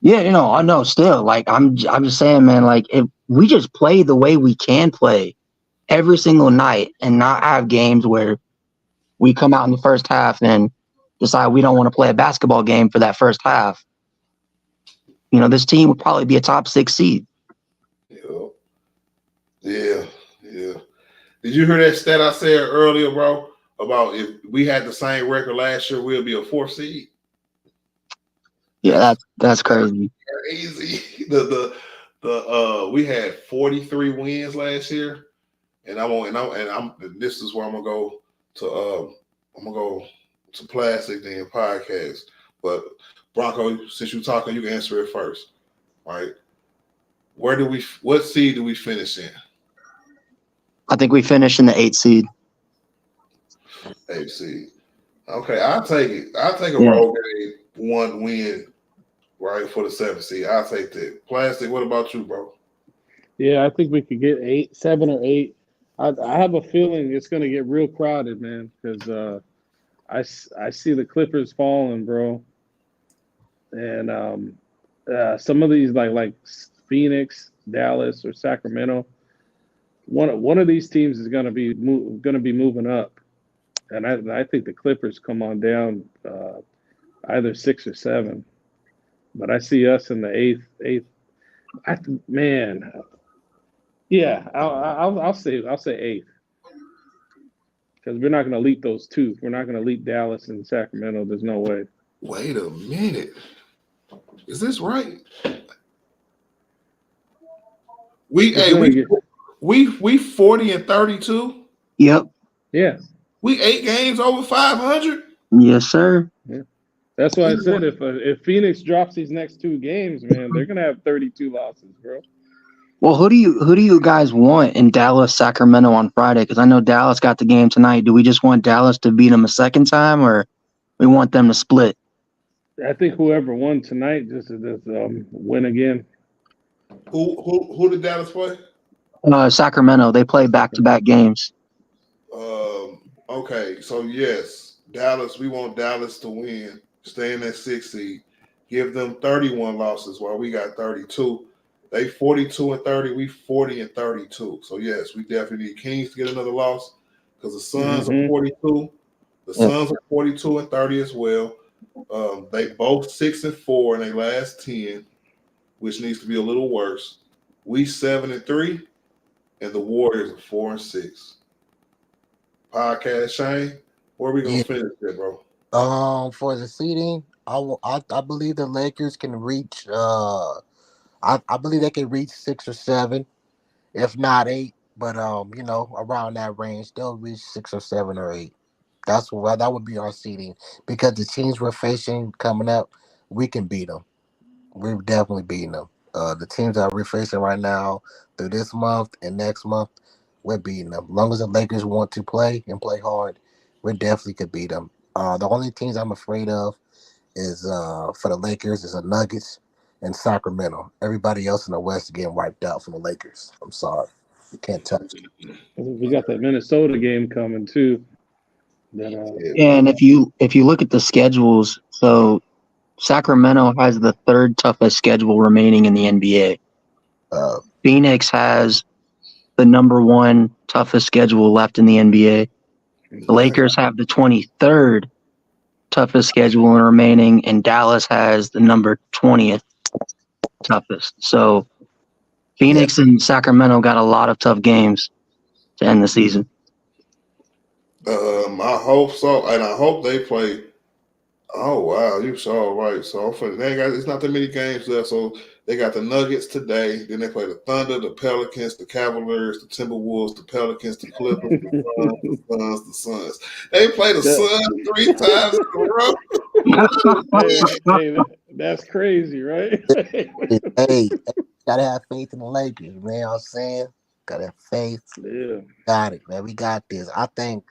Yeah, I know still. Like, I'm just saying, man, like, if we just play the way we can play every single night and not have games where we come out in the first half and decide we don't want to play a basketball game for that first half, this team would probably be a top 6 seed. Yeah. Did you hear that stat I said earlier, bro? About if we had the same record last year, we'll be a 4th seed. Yeah, that's crazy. Crazy. We had 43 wins last year, and this is where I'm gonna go to Plastic then podcast. But Bronco, since you're talking, you can answer it first. All right. What seed do we finish in? I think we finished in the 8th seed. 8th seed. Okay, I'll take it. I'll take a road game, 1 win, right, for the 7th seed. I'll take that. Plastic, what about you, bro? Yeah, I think we could get 7 or 8. I have a feeling it's going to get real crowded, man, because I see the Clippers falling, bro. And some of these like Phoenix, Dallas, or Sacramento, one of these teams is going to be moving up, and I think the Clippers come on down either 6 or 7, but I see us in the 8th. Man, yeah, I'll say 8th because we're not going to leap those 2. We're not going to leap Dallas and Sacramento. There's no way. Wait a minute. Is this right? We 40 and 32. Yep. Yeah. We 8 games over 500. Yes, sir. Yeah. That's why I said if Phoenix drops these next 2 games, man, they're gonna have 32 losses, bro. Well, who do you guys want in Dallas, Sacramento on Friday? Because I know Dallas got the game tonight. Do we just want Dallas to beat them a second time, or we want them to split? I think whoever won tonight just win again. Who did Dallas play? Sacramento. They play back-to-back games. Okay, so yes, Dallas. We want Dallas to win, stay in that 6th seed, give them 31 losses while we got 32. They 42 and 30. We 40 and 32. So yes, we definitely need Kings to get another loss because the Suns are 42. The Suns are 42 and 30 as well. They both 6 and 4 in their last 10, which needs to be a little worse. We 7 and 3, and the Warriors are 4 and 6. Podcast Shane, where are we gonna finish there, bro? For the seeding, I believe the Lakers can reach. I believe they can reach 6 or 7, if not 8. But around that range, they'll reach 6 or 7 or 8. That would be our seeding because the teams we're facing coming up, we can beat them. We're definitely beating them. The teams that we're facing right now through this month and next month, we're beating them. As long as the Lakers want to play and play hard, we definitely could beat them. The only teams I'm afraid of is for the Lakers is the Nuggets and Sacramento. Everybody else in the West is getting wiped out from the Lakers. I'm sorry. You can't touch it. We got that Minnesota game coming too. And if you look at the schedules, so Sacramento has the third toughest schedule remaining in the NBA. Phoenix has the number one toughest schedule left in the NBA. The Lakers have the 23rd toughest schedule remaining, and Dallas has the number 20th toughest. So Phoenix and Sacramento got a lot of tough games to end the season. I hope so, and I hope they play. Oh wow, you so right. So it's not that many games left. So they got the Nuggets today. Then they play the Thunder, the Pelicans, the Cavaliers, the Timberwolves, the Pelicans, the Clippers, the Suns. They play the Suns 3 times in a row. That's crazy, right? Hey, gotta have faith in the Lakers, man. You know what I'm saying? Gotta have faith. Yeah. Got it, man. We got this. I think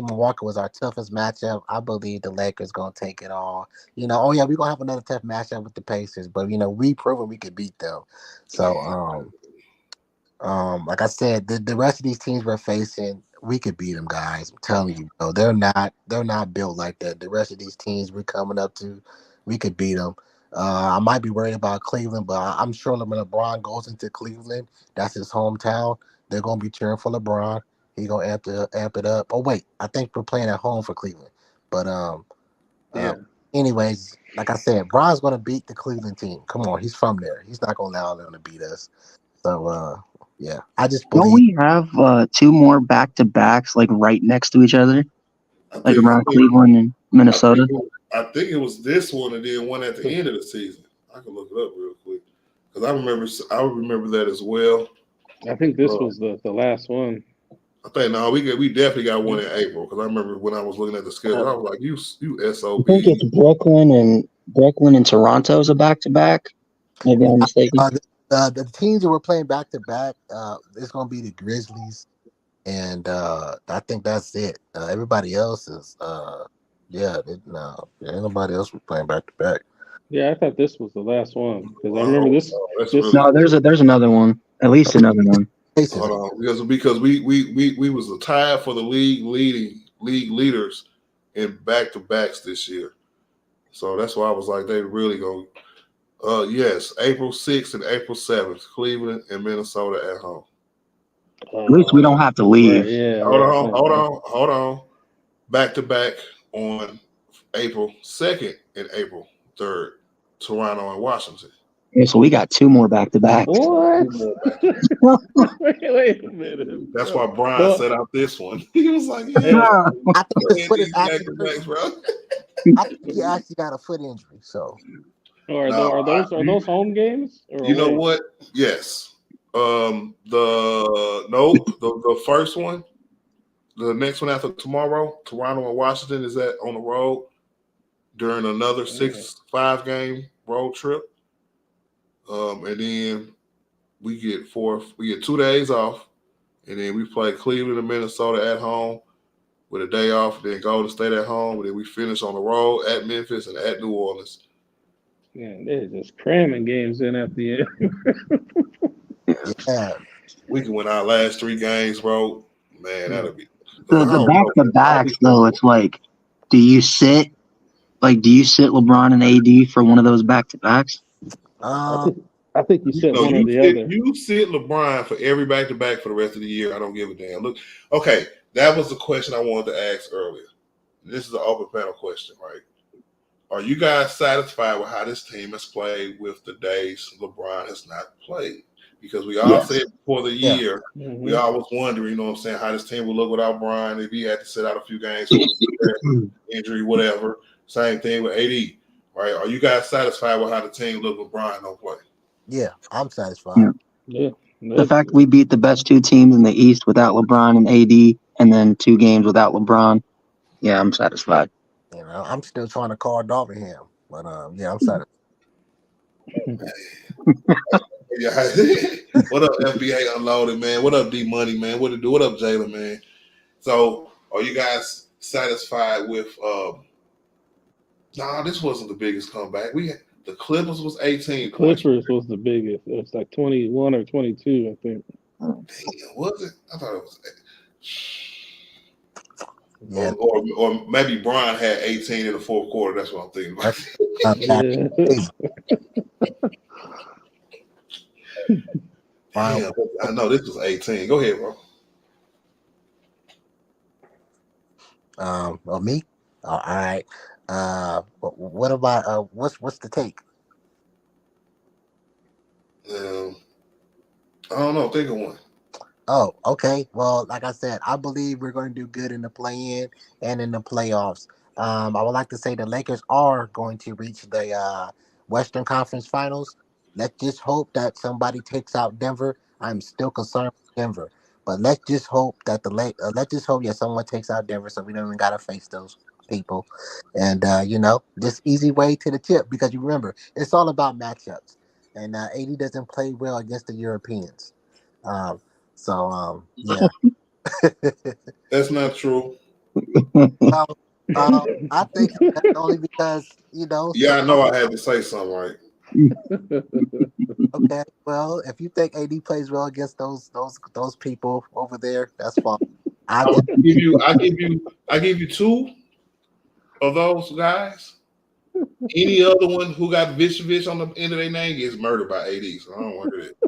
Milwaukee was our toughest matchup. I believe the Lakers gonna take it all. We're gonna have another tough matchup with the Pacers, but we proven we could beat them. So like I said, the rest of these teams we're facing, we could beat them, guys. I'm telling you, they're not built like that. The rest of these teams we're coming up to, we could beat them. I might be worried about Cleveland, but I'm sure when LeBron goes into Cleveland, that's his hometown. They're gonna be cheering for LeBron. He's gonna amp it up. Oh wait, I think we're playing at home for Cleveland. But anyways, like I said, Bron's gonna beat the Cleveland team. Come on, he's from there. He's not gonna allow them to beat us. So yeah, I just believe. Don't we have 2 more back-to-backs like right next to each other, like around Cleveland and Minnesota? I think it was this one and then one at the end of the season. I can look it up real quick because I remember that as well. I think this was the last one. I think we definitely got one in April because I remember when I was looking at the schedule, I was like, you SOB. I think it's Brooklyn and Toronto's a back-to-back. Maybe I'm mistaken. The teams that we're playing back to back, it's gonna be the Grizzlies, and I think that's it. Everybody else is, ain't nobody else we're playing back to back. Yeah, I thought this was the last one because I remember this. No, there's another one, at least another one. Hold on, because we was tied for the league leaders in back to backs this year, so that's why I was like, they really go. Yes, April 6th and April 7th, Cleveland and Minnesota at home. At least we don't have to leave. Right, yeah. Hold on. Back to back on April 2nd and April 3rd, Toronto and Washington. Yeah, so we got 2 more back-to-backs. What? Wait a minute. That's why Brian set out this one. He was like, "Yeah, I think his foot is back to backs, bro." I think he actually got a foot injury. So, are those home games? You know what? Yes. The first one, the next one after tomorrow, Toronto and Washington is on the road during another 6-5 game road trip. And then we get 2 days off, and then we play Cleveland and Minnesota at home with a day off, then Golden State at home, and then we finish on the road at Memphis and at New Orleans. Yeah, they're just cramming games in at the end. Yeah. We can win our last 3 games, bro. Man, that'll be the back-to-backs though. It's like, do you sit LeBron and AD for one of those back-to-backs? I think you said one or the other. You sit LeBron for every back-to-back for the rest of the year. I don't give a damn. Look, okay, that was the question I wanted to ask earlier. This is an open panel question, right? Are you guys satisfied with how this team has played with the days LeBron has not played? Because we all said before the year, we all was wondering, how this team would look without Brian if he had to sit out a few games, injury, whatever. Same thing with AD, right? Are you guys satisfied with how the team looked with Brian don't play? Yeah, I'm satisfied. Yeah. The fact we beat the best 2 teams in the East without LeBron and AD, and then 2 games without LeBron, yeah, I'm satisfied. I'm still trying to call Darvingham, but I'm satisfied. What up, FBA Unloaded, man? What up, D Money, man? What it do? What up, Jalen, man? So, are you guys satisfied with? This wasn't the biggest comeback. The Clippers was 18. Clippers was the biggest. It was like 21 or 22, I think. Damn, was it? I thought it was. Yeah, Or maybe Bron had 18 in the fourth quarter. That's what I'm thinking about. Yeah. Damn, I know this was 18. Go ahead, bro. Well, me. All right. What about what's the take? I don't know. Think of one. Oh, okay. Well, like I said, I believe we're going to do good in the play-in and in the playoffs. I would like to say the Lakers are going to reach the Western Conference Finals. Let's just hope that somebody takes out Denver. I'm still concerned with Denver, but let's just hope that let's just hope someone takes out Denver, so we don't even gotta face those people. And just easy way to the tip because you remember it's all about matchups, and AD doesn't play well against the Europeans. Um, yeah. That's not true. Well, I think that's only because Yeah, I know I had to say something, right? Okay, well, if you think AD plays well against those people over there, that's fine. I just I give you two of those guys. Any other one who got Vich on the end of their name gets murdered by AD. So I don't want to do that.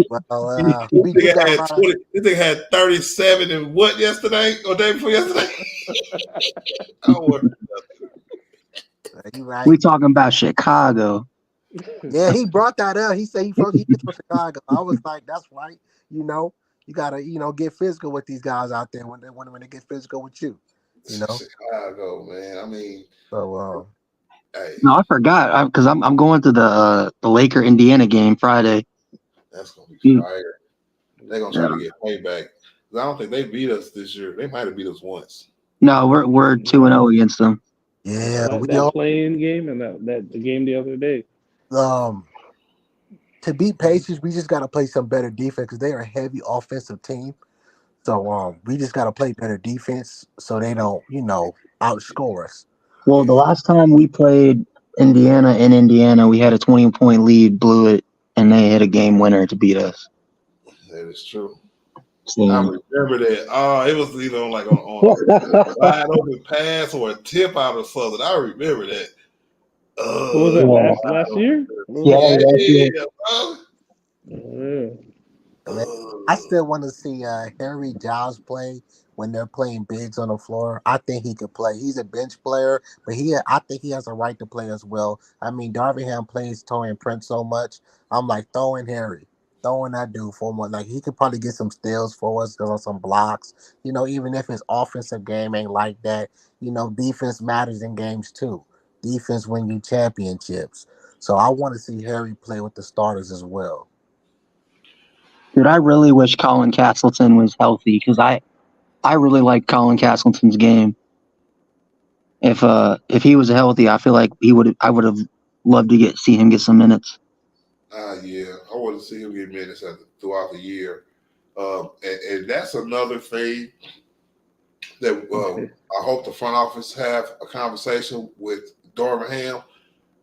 well, we do got a lot of. This thing had 37 and what yesterday or day before yesterday? I don't want You right? We talking about Chicago. Yeah, he brought that up. He said he's from Chicago. I was like, that's right. You gotta get physical with these guys out there when they get physical with you. Chicago, man. I mean, so hey, No, I forgot because I'm going to the Laker Indiana game Friday. That's gonna be fire. They're gonna try to get payback. I don't think they beat us this year. They might have beat us once. No, we're 2-0 against them. yeah, that playing game and that the game the other day. To beat Pacers, we just got to play some better defense because they are a heavy offensive team. So we just got to play better defense so they don't, outscore us. Well, the last time we played Indiana in Indiana, we had a 20-point lead, blew it, and they hit a game winner to beat us. That is true. So, I remember that. Oh, it was either on a wide open pass or a tip out of something. I remember that. What was that last year? I still want to see Harry Giles play when they're playing bigs on the floor. I think he could play. He's a bench player, but I think he has a right to play as well. I mean, Darvingham plays Torian Prince so much. I'm like throwing Harry, throwing that dude for him. Like he could probably get some steals for us, on some blocks. Even if his offensive game ain't like that, defense matters in games too. Defense win you championships. So I want to see Harry play with the starters as well. Dude, I really wish Colin Castleton was healthy because I really like Colin Castleton's game. If he was healthy, I feel like I would have loved to see him get some minutes. Yeah, I want to see him get minutes throughout the year, and that's another thing that I hope the front office have a conversation with Darvingham,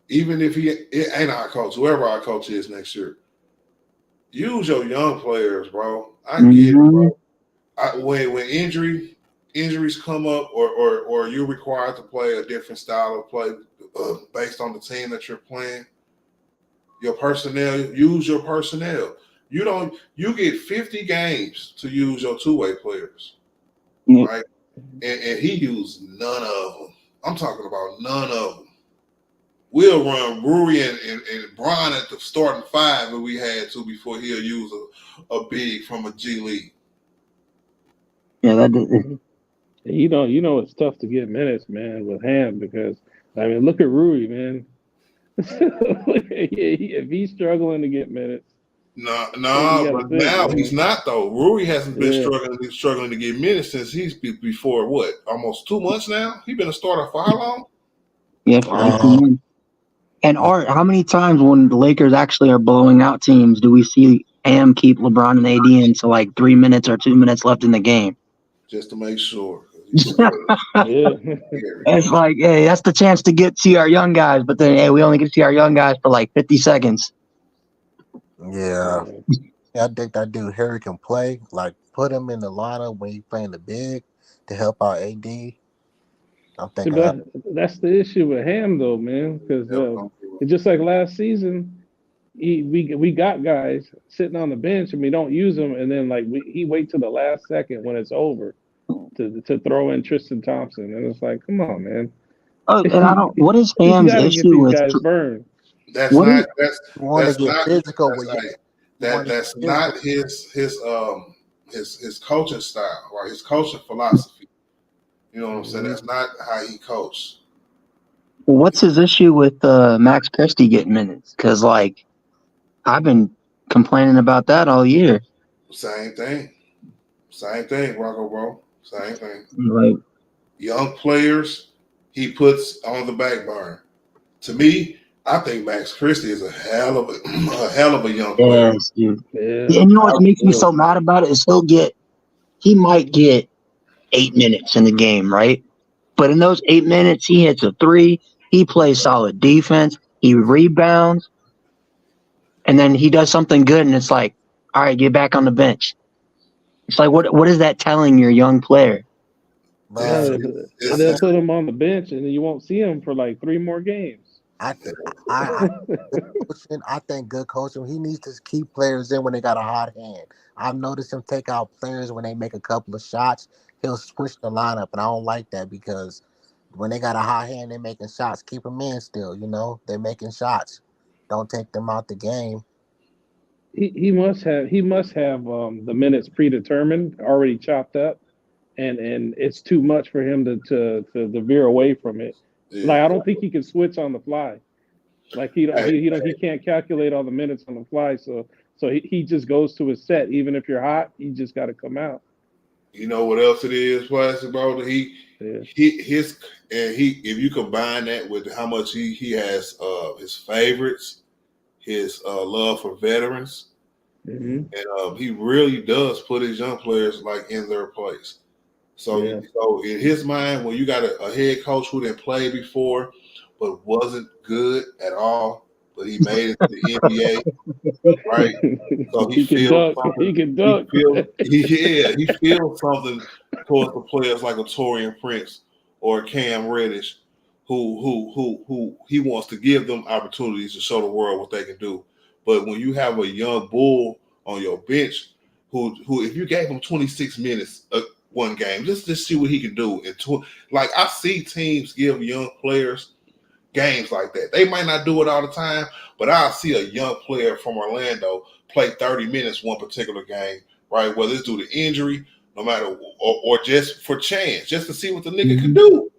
even if it ain't our coach, whoever our coach is next year. Use your young players, bro. I get it, bro. When injuries come up, or you're required to play a different style of play based on the team that you're playing, your personnel, use your personnel. You get 50 games to use your two-way players, right? And he used none of them. I'm talking about none of them. We'll run Rui and Bron at the starting five if we had to before he'll use a big from a G League. Yeah, that did. It's tough to get minutes, man, with him because look at Rui, man. If he's struggling to get minutes, but now he's not though. Rui hasn't been struggling to get minutes since he's before what? Almost 2 months now. He's been a starter for how long? Yeah, for 18 months. And Art, how many times when the Lakers actually are blowing out teams do we see Am keep LeBron and AD into like 3 minutes or 2 minutes left in the game? Just to make sure. It's like, hey, that's the chance to get to our young guys, but then hey, we only get to see our young guys for like 50 seconds. Yeah. I think that dude Harry can play. Like put him in the lineup when he's playing the big to help out AD. I'm See, thinking, but that's the issue with Ham, though, man. Because it's just like last season, we got guys sitting on the bench and we don't use them, and then like he wait till the last second when it's over to throw in Tristan Thompson, and it's like, come on, man. Oh, and I don't. What is You Ham's got to get issue these with? guys burned. That's What is? not that's you want to that's get not physical that's with like you. that's not his coaching style, right? His coaching philosophy. You know what I'm saying? Mhm. That's not how he coached. What's his issue with Max Christie getting minutes? Because like I've been complaining about that all year. Same thing. Same thing, Rocco, bro. Same thing. Like, Young players, he puts on the back burner. To me, I think Max Christie is a hell of a hell of a young player. yes, dude. Yeah. And you know what makes me Absolutely. so mad about it is he might get 8 minutes in the game, right? But in those 8 minutes, he hits a three. He plays solid defense. He rebounds, and then he does something good, and it's like, all right, get back on the bench. It's like, what is that telling your young player? It's, Yeah, Bro, I they'll it's, think put him on the bench, and then you won't see him for like 3 more games. I th- I coaching. I think good coaching. He needs to keep players in when they got a hot hand. I've noticed him take out players when they make a couple of shots. He'll switch the lineup, and I don't like that because when they got a hot hand, they're making shots. Keep them in still. They're making shots. Don't take them out the game. He must have the minutes predetermined, already chopped up, and it's too much for him to veer away from it. yeah. Like I don't think he can switch on the fly. Like Hey, he can't calculate all the minutes on the fly. So he just goes to his set. Even if you're hot, you just got to come out. you know what else it is, Plastic, bro? Yeah. His and he if you combine that with how much he has his favorites, his love for veterans, Hmm. and he really does put his young players like in their place. So, Yeah. so in his mind, when you got a head coach who didn't play before, but wasn't good at all, but he made it to the NBA, right? So he He can feels dunk. something. He can He dunk. feels, he feels something towards the players like a Torian Prince or Cam Reddish, who he wants to give them opportunities to show the world what they can do. But when you have a young bull on your bench, who if you gave him 26 minutes one game, just see what he can do. Like I see teams give young players games like that. They might not do it all the time, but I see a young player from Orlando play 30 minutes one particular game, right? Whether it's due to injury, no matter, or just for chance, just to see what the nigga can do.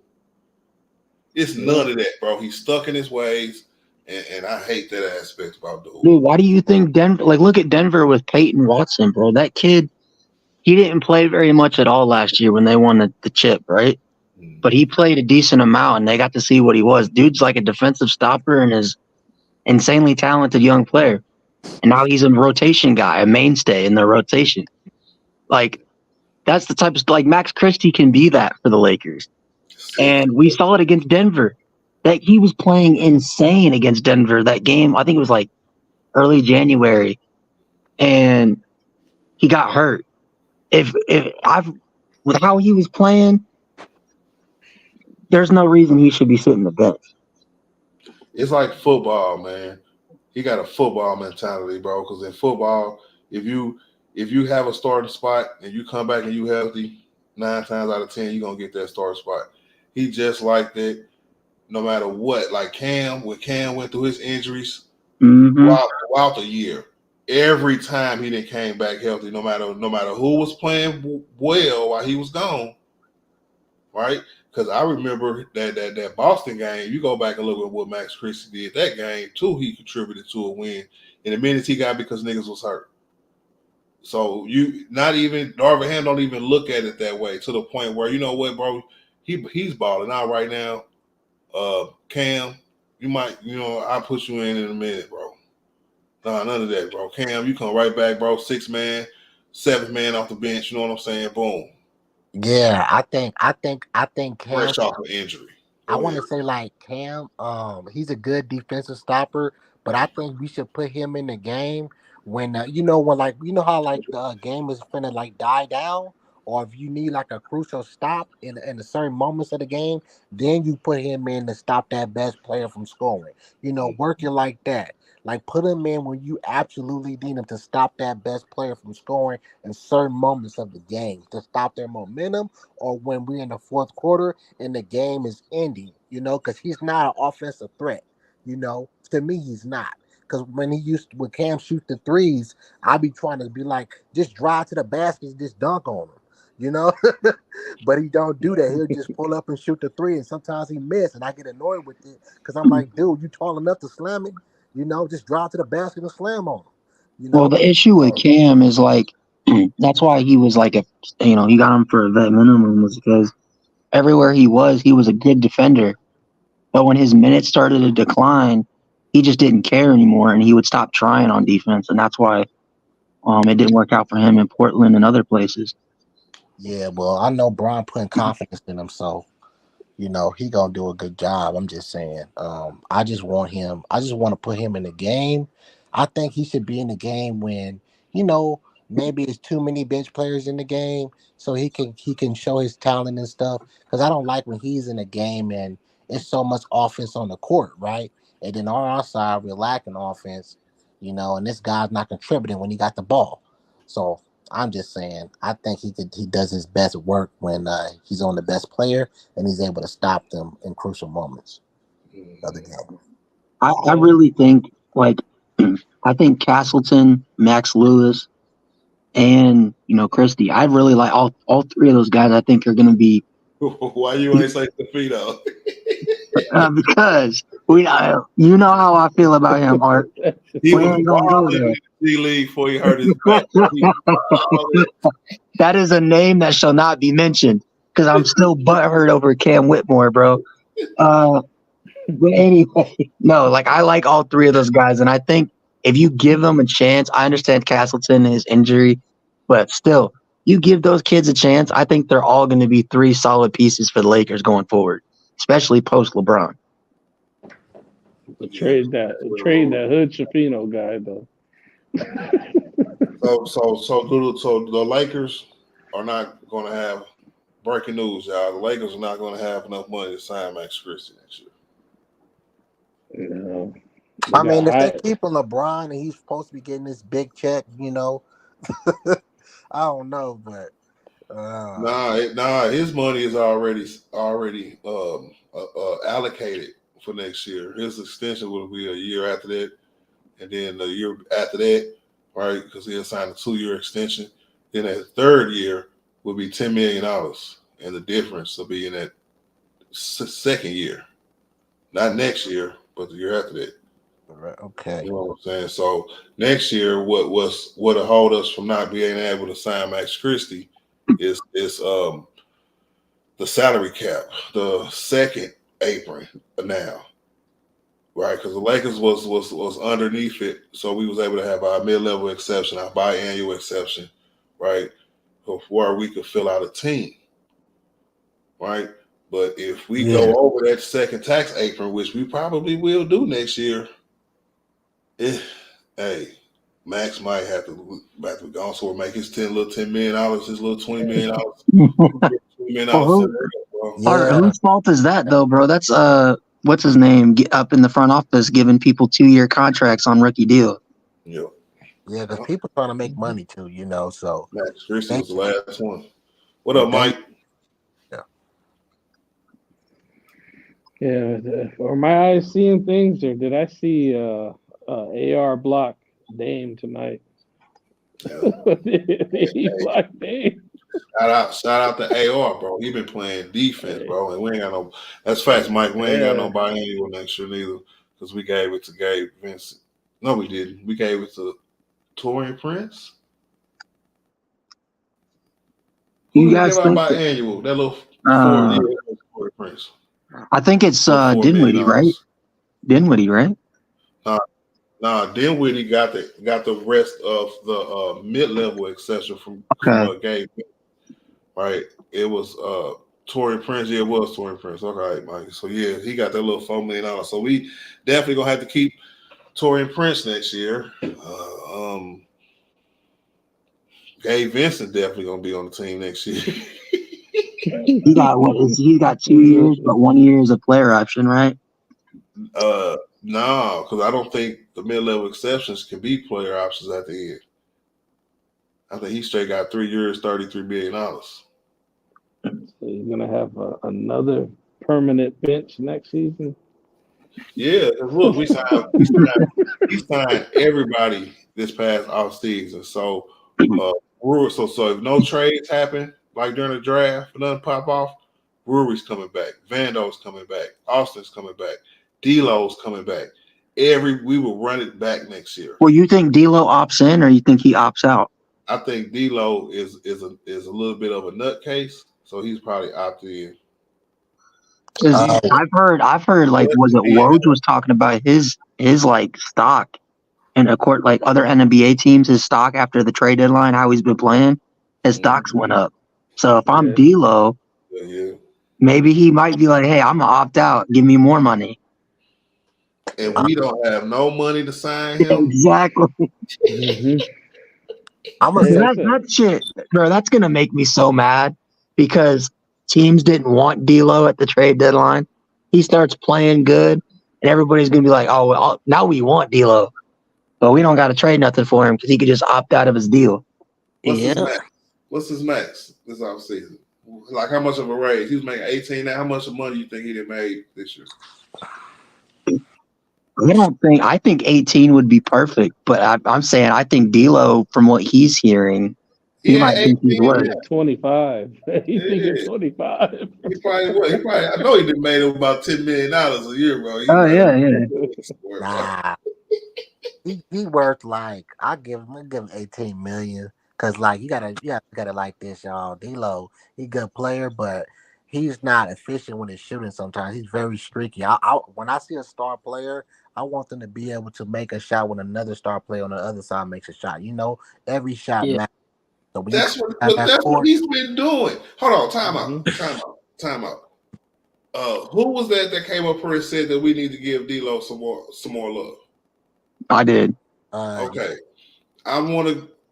It's none of that, bro. He's stuck in his ways, and I hate that aspect about dude. Dude, why do you think Denver? Like, look at Denver with Peyton Watson, bro. That kid, he didn't play very much at all last year when they won the chip, right? But he played a decent amount, and they got to see what he was. Dude's like a defensive stopper and is insanely talented young player. And now he's a rotation guy, a mainstay in their rotation. Like, that's the type of like Max Christie can be that for the Lakers. See, And we saw it against Denver. That he was playing insane against Denver that game. I think it was like early January, and he got hurt. If I've with how he was playing, there's no reason he should be sitting the bench. it's like football, man. He got a football mentality, bro. Because in football, if you have a starting spot and you come back and you healthy, 9 times out of 10 you're gonna get that starting spot. He just like that, no matter what. Like Cam, when Cam went through his injuries Mm-hmm. throughout the year, every time he didn't came back healthy, no matter who was playing well while he was gone, right? Because I remember that Boston game. You go back and look at what Max Christie did that game too. He contributed to a win in the minutes he got because niggas was hurt. So you not even Darvin Ham don't even look at it that way to the point where you know what, bro, he's balling out right now. Cam, you might I'll put you in a minute, bro. Nah, none of that, bro. Cam, you come right back, bro. 6 man, 7 man off the bench. You know what I'm saying? Boom. Yeah, I think Cam. Fresh off an injury. I Go want ahead. to say like Cam. He's a good defensive stopper, but I think we should put him in the game when you know how like the game is finna like die down, or if you need like a crucial stop in the certain moments of the game, then you put him in to stop that best player from scoring. Work it like that. Like put him in when you absolutely need him to stop that best player from scoring in certain moments of the game to stop their momentum, or when we're in the fourth quarter and the game is ending. Because he's not an offensive threat. To me, he's not. Because when Cam shoot the threes, I be trying to be like, just drive to the basket, and just dunk on him, you know. But he don't do that. He'll just pull up and shoot the three, and sometimes he miss, and I get annoyed with it because I'm like, dude, you tall enough to slam it, just drive to the basket and slam on him, you Well, know. the issue with Cam is like that's why he was like he got him for a vet minimum was because everywhere he was a good defender. But when his minutes started to decline, he just didn't care anymore, and he would stop trying on defense, and that's why it didn't work out for him in Portland and other places. Yeah, well, I know Brian putting confidence in him, so he gonna do a good job. I'm just saying. I just want him. I just want to put him in the game. I think he should be in the game when you know maybe it's too many bench players in the game, so he can show his talent and stuff. Because I don't like when he's in the game and it's so much offense on the court, right? And then on our side we're lacking offense, and this guy's not contributing when he got the ball. So I'm just saying. I think he does his best work when he's on the best player and he's able to stop them in crucial moments of the game. I really think like I think Castleton, Max Lewis, and Christie. I really like all three of those guys. I think are going to be Why you ain't say Stefino? because you know how I feel about him, Art. He We was ain't gonna go balling in there. the G League before he hurt his back. That is a name that shall not be mentioned because I'm still butthurt over Cam Whitmore, bro. But anyway, no, like I like all three of those guys, and I think if you give them a chance, I understand Castleton and his injury, but still, you give those kids a chance. I think they're all going to be three solid pieces for the Lakers going forward, especially post LeBron. Trade that Hood Shafino guy though. So the Lakers are not going to have breaking news, y'all. The Lakers are not going to have enough money to sign Max Christie next year. I mean, if they keep LeBron and he's supposed to be getting this big check, I don't know, but his money is already allocated for next year. His extension will be a year after that, and then the year after that, right? Because he'll sign a 2-year extension. Then that third year will be $10 million, and the difference will be in that second year, not next year, but the year after that. Okay. You know what I'm saying? So next year, what will hold us from not being able to sign Max Christie is the salary cap, the second apron now, right? Because the Lakers was underneath it, so we was able to have our mid-level exception, our biannual exception, right, where we could fill out a team, right? But if we go over that second tax apron, which we probably will do next year, hey, Max might have to go somewhere, make his $10 million, his little $20 million. Whose fault is that though, bro? That's what's his name up in the front office giving people 2-year contracts on rookie deal. Yeah, because people trying to make money too, So Max Christie was the last one. What up, Mike? Yeah, are my eyes seeing things, or did I see AR block Dame tonight? He blocked Dame. Shout out to AR, bro. He been playing defense, bro, and we ain't got no. That's facts, Mike. We ain't got no biannual next year neither, because we gave it to Gabe Vincent. No, we didn't. We gave it to Torian Prince. Who You did we guys give out think biannual? That little 4 years, Torian Prince. I think it's Dinwiddie, right? Dinwiddie, right? Dinwiddie got the rest of the mid-level exception from Gabe. Right, it was Torian Prince. Yeah, it was Torian Prince. Okay, Mike. So yeah, he got that little $4 million. So we definitely gonna have to keep Torian Prince next year. Gabe Vincent definitely gonna be on the team next year. He got he got 2 years, but 1 year is a player option, right? No, because I don't think the mid-level exceptions can be player options at the end. I think he straight got 3 years, $33 million. So you're gonna have another permanent bench next season. Yeah, look, we signed everybody this past off season. So, so if no trades happen, like during the draft, and nothing pop off, Brewery's coming back, Vando's coming back, Austin's coming back, D'Lo's coming back. We will run it back next year. Well, you think D'Lo opts in, or you think he opts out? I think D'Lo is a little bit of a nutcase, so he's probably opted in. I've heard like was it Woj was talking about his like stock and of course like other NBA teams, his stock after the trade deadline, how he's been playing, his stocks went up. So if I'm D'Lo, maybe he might be like, hey, I'm gonna opt out, give me more money. And we don't have no money to sign him. Exactly. I'm gonna say that shit, bro. That's gonna make me so mad because teams didn't want D'Lo at the trade deadline. He starts playing good, and everybody's gonna be like, "Oh, well, now we want D'Lo, but we don't got to trade nothing for him because he could just opt out of his deal." What's his max this offseason? Like how much of a raise? He was making 18 now. How much of money you think he did made this year? I think 18 would be perfect, but I'm saying I think D'Lo, from what he's hearing, he might think he's worth 25. He's thinking 25. He probably. I know he done made about $10 million a year, bro. Nah, he worth like I give him 18 million because like you gotta like this, y'all. D'Lo, he good player, but he's not efficient when he's shooting. Sometimes he's very streaky. When I see a star player, I want them to be able to make a shot when another star player on the other side makes a shot. You know, every shot matters. So that's what he's been doing. Hold on, time out. Who was that came up here and said that we need to give D'Lo some more love? I did. Okay,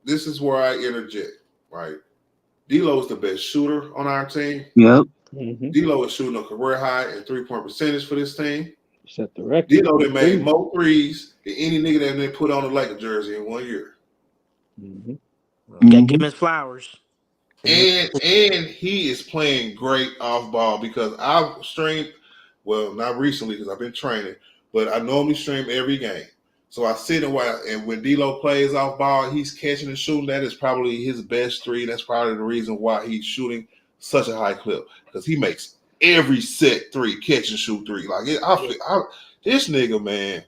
this is where I interject. Right, D'Lo is the best shooter on our team. Yep. D'Lo is shooting a career high in 3-point percentage for this team. Set the record. D'Lo that made more threes than any nigga that they put on the Lakers jersey in 1 year. Gotta give him his flowers. And he is playing great off ball because I've streamed, well, not recently because I've been training, but I normally stream every game. So I sit and watch, and when D'Lo plays off ball, he's catching and shooting. That is probably his best three. That's probably the reason why he's shooting such a high clip because he makes every set three, catch and shoot three. Like this nigga, man,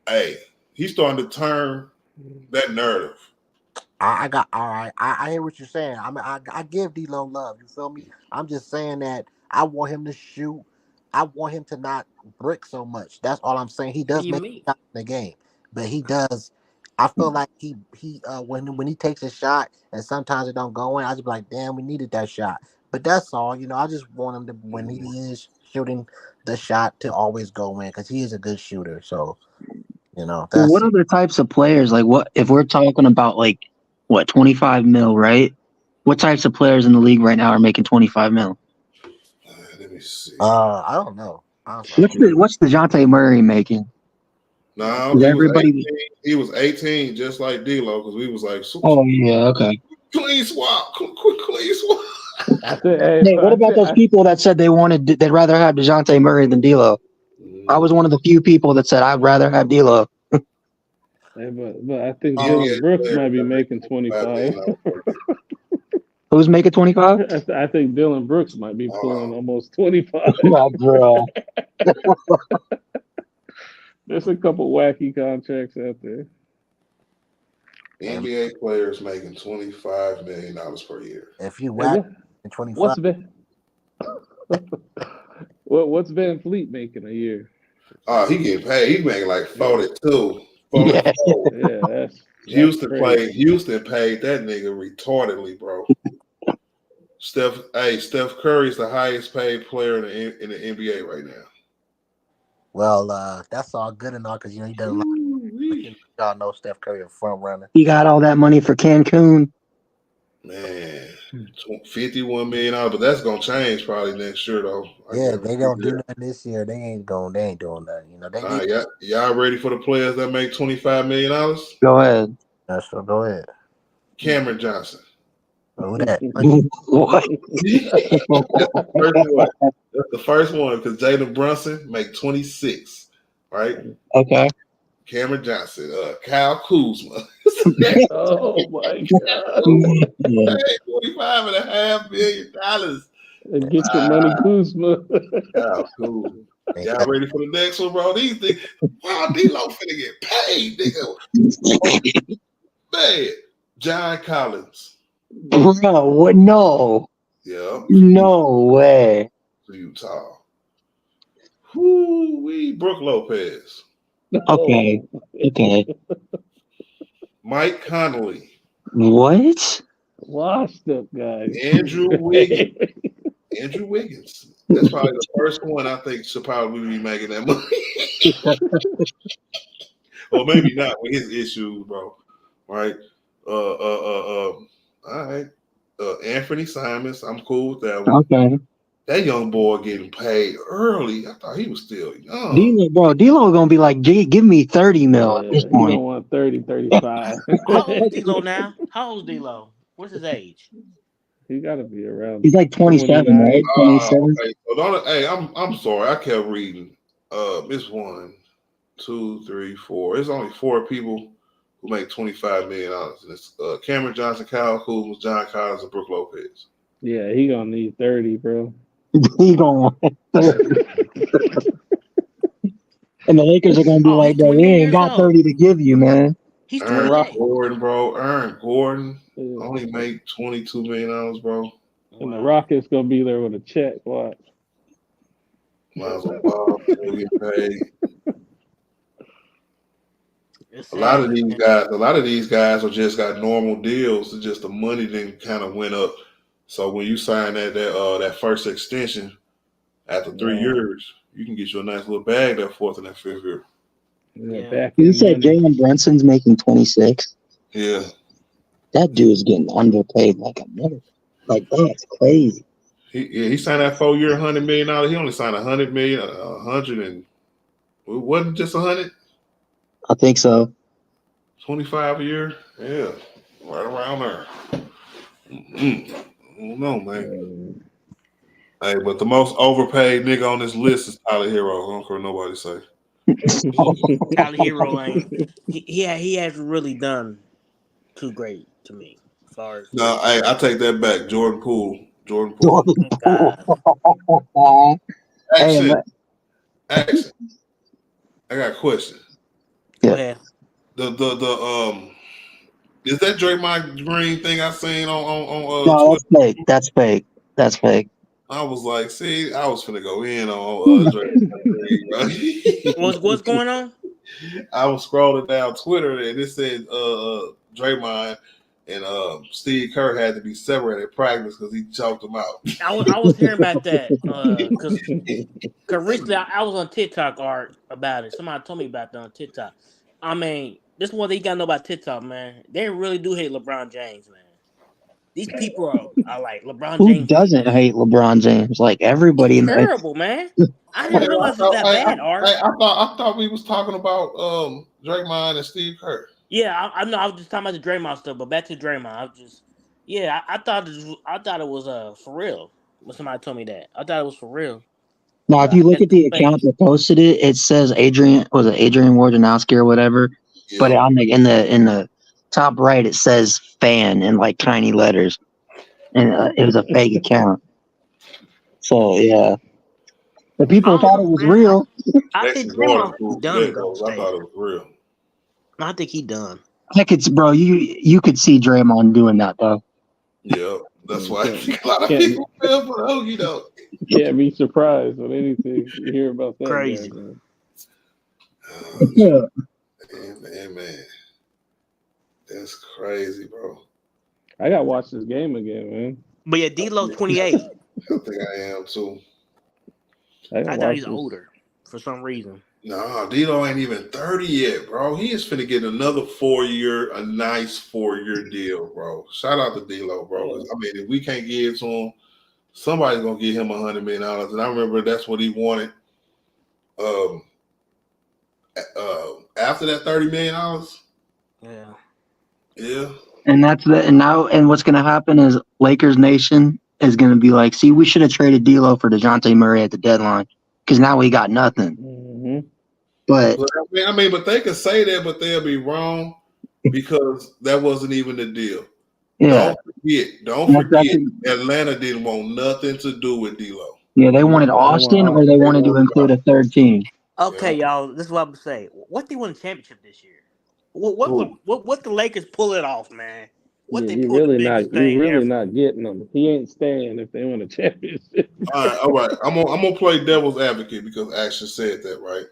hey, he's starting to turn that narrative. I got all right. I hear what you're saying. I give D'Lo love. You feel me? I'm just saying that I want him to shoot. I want him to not brick so much. That's all I'm saying. He does make shots in the game, but he does. I feel like he when he takes a shot and sometimes it don't go in, I just be like, damn, we needed that shot. But that's all. You know, I just want him to when he is shooting the shot to always go in because he is a good shooter. So, you know, that's what other types of players like what if we're talking about like what 25 mil, right? What types of players in the league right now are making 25 mil? Let me see. I don't know. What's DeJounte Murray making? No, he was 18, just like D'Lo, because we was like, oh yeah, okay. Clean swap, clean swap. What about those people that said they'd rather have DeJounte Murray than D'Lo? I was one of the few people that said I'd rather have D'Lo. Yeah, but I think Dylan Brooks might be making 25. Who's making 25? I think Dylan Brooks might be pulling almost 25. Bro. There's a couple wacky contracts out there. NBA players making $25 million per year. If you whack 25, what's Van Fleet making a year? Oh, he getting paid. He's making like 42. Yeah, Houston paid that nigga retardedly, bro. Steph Curry's the highest paid player in the NBA right now. Well, that's all good and all because he does a lot. Y'all know Steph Curry a front runner. He got all that money for Cancun. Man, $51 million, but that's gonna change probably next year though. Yeah, they don't do nothing this year. They ain't doing nothing. They all right, y'all ready for the players that make $25 million? Go ahead. So go ahead. Cameron Johnson. Who that? What? That's the first one because Jalen Brunson make 26, right? Okay. Cameron Johnson, Kyle Kuzma. Oh my God. $25.5 million. Get your money, Kuzma. Kyle Kuzma. Y'all ready for the next one, bro? These things, wow, D-Lo finna get paid, nigga. Man, John Collins. Bro, what? No. Yeah. No way. Utah. Whoo-wee, Brooke Lopez. Okay. Okay. Mike Connolly. What? Washed up, guys. Andrew Wiggins. Andrew Wiggins. That's probably the first one I think should probably be making that money. Or maybe not with his issues, bro. Right? All right. Anthony Simons. I'm cool with that one. Okay. That young boy getting paid early. I thought he was still young. D-Lo gonna be like, give me 30 mil at this You point. don't want 30, 35. How old is D-Lo now? How old is D-Lo? What's his age? He got to be around. He's like 27, 29. right? 27. Okay. So hey, I'm sorry. I kept reading. It's 1, 2, 3, 4. It's only 4 people who make $25 million. And it's Cameron Johnson, Kyle Kuzma, John Collins, and Brooke Lopez. Yeah, he gonna need 30, bro. He gonna want 30. And the Lakers are gonna be like, "Bro, we ain't got 30 to give you, man." He's Aaron Gordon, bro. Aaron Gordon only make $22 million, bro. And the Rockets gonna be there with a check. Watch. Might as well get paid. A lot of these guys are just got normal deals. It's just the money then kind of went up. So when you sign that first extension after 3 years, you can get you a nice little bag that 4th and that 5th year. Yeah. You said Jalen Brunson's making 26. Yeah. That dude's getting underpaid like a mother. Like that's crazy. He signed that 4-year, $100 million. He only signed $100 million, 100 and it wasn't just 100. I think so. 25 a year, yeah, right around there. I don't know, man. Hey, but the most overpaid nigga on this list is Tyler Hero. I don't care what nobody say. Tyler Hero ain't. He hasn't really done too great to me. As far as No, I take that back. Jordan Poole. Action. I got a question. Yeah. The is that Draymond Green thing I seen on no, Twitter? That's fake. I was like, see, I was finna go in on Draymond Green, right? What's going on? I was scrolling down Twitter and it said Draymond and Steve Kerr had to be separated at practice because he choked him out. I was hearing about that because recently I was on TikTok about it. Somebody told me about that on TikTok. I mean, this one thing you gotta know about TikTok, man. They really do hate LeBron James, man. These people are like LeBron James. Who doesn't hate LeBron James? Like everybody. It's terrible, man. I didn't realize it's that bad, Art. I thought we was talking about Draymond and Steve Kerr. Yeah, I know. I was just talking about the Draymond stuff, but back to Draymond. I thought it was for real. When somebody told me that, I thought it was for real. Now, if you look at the account that posted it, it says Adrian Wojnarowski or whatever. Yeah. But in the top right, it says fan in like tiny letters, and it was a fake account. So yeah, the people thought it was real. I think Draymond's done. I thought it was real. I think he done. Heck, it's bro. You could see Draymond doing that though. Yeah, that's why I think a lot of people feel for the Hoagie though. Can't be surprised on anything you hear about that. Crazy. Man. That's crazy, bro. I gotta watch this game again, man. But yeah, D-Lo 28. I think I am too. I thought he's older for some reason. No, D'Lo ain't even 30 yet, bro. He is finna get another 4-year, a nice 4-year deal, bro. Shout out to D'Lo, bro. 'Cause, I mean, if we can't give it to him, somebody's gonna give him $100 million. And I remember that's what he wanted. After that $30 million. Yeah. Yeah. And and what's gonna happen is Lakers Nation is gonna be like, see, we should have traded D'Lo for DeJounte Murray at the deadline because now we got nothing. Mm-hmm. But But they could say that, but they'll be wrong because that wasn't even the deal. yeah, Don't forget, Atlanta didn't want nothing to do with D'Lo. yeah, they wanted Austin, or they wanted to include a third team. Okay, y'all. This is what I'm saying. What they won a championship this year? What the Lakers pull it off, man? What they pull the biggest thing You really ever? not getting them. He ain't staying if they win a championship. All right. I'm gonna play devil's advocate because Action said that, right?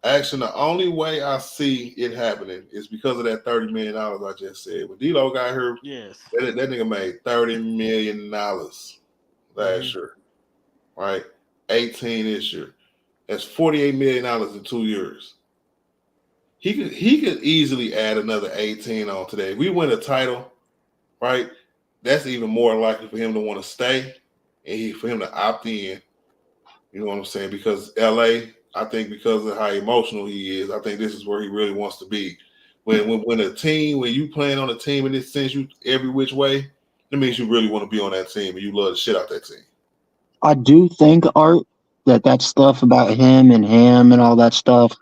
Action, the only way I see it happening is because of that $30 million I just said. When D'Lo got here, Yes. that nigga made $30 million last year, right? 18 this year. That's $48 million in 2 years. He could easily add another 18 on today. If we win a title, right? That's even more likely for him to want to stay and for him to opt in. You know what I'm saying? Because LA, I think because of how emotional he is, I think this is where he really wants to be. When you playing on a team and it sends you every which way, that means you really want to be on that team and you love the shit out that team. I do think, Art, that stuff about him and all that stuff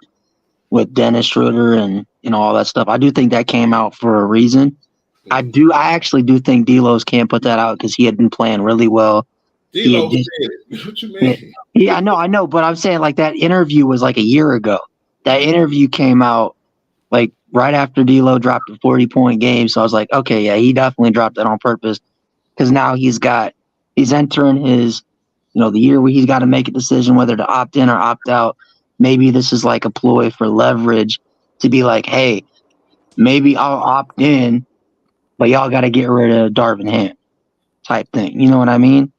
with Dennis Schroeder and all that stuff, I do think that came out for a reason. I actually do think D'Lo's can't put that out because he had been playing really well. D'Lo did it. What you mean? Yeah, I know, but I'm saying like that interview was like a year ago. That interview came out like right after D'Lo dropped a 40-point game. So I was like, okay, yeah, he definitely dropped it on purpose because now he's entering his, the year where he's got to make a decision whether to opt in or opt out. Maybe this is like a ploy for leverage to be like, hey, maybe I'll opt in, but y'all got to get rid of Darvin Ham type thing. You know what I mean?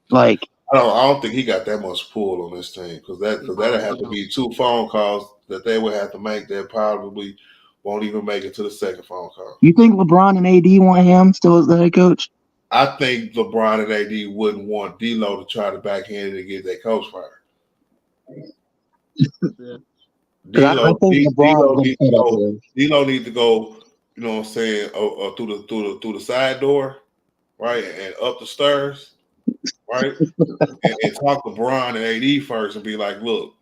Like, I don't think he got that much pull on this team because that'll have to be 2 phone calls that they would have to make that probably won't even make it to the second phone call. You think LeBron and AD want him still as the head coach? I think LeBron and AD wouldn't want D'Lo to try to backhand it and get their coach fired. D'Lo needs to go, you know what I'm saying, through the side door, right, and up the stairs, right, and talk to Bron and AD first and be like, look,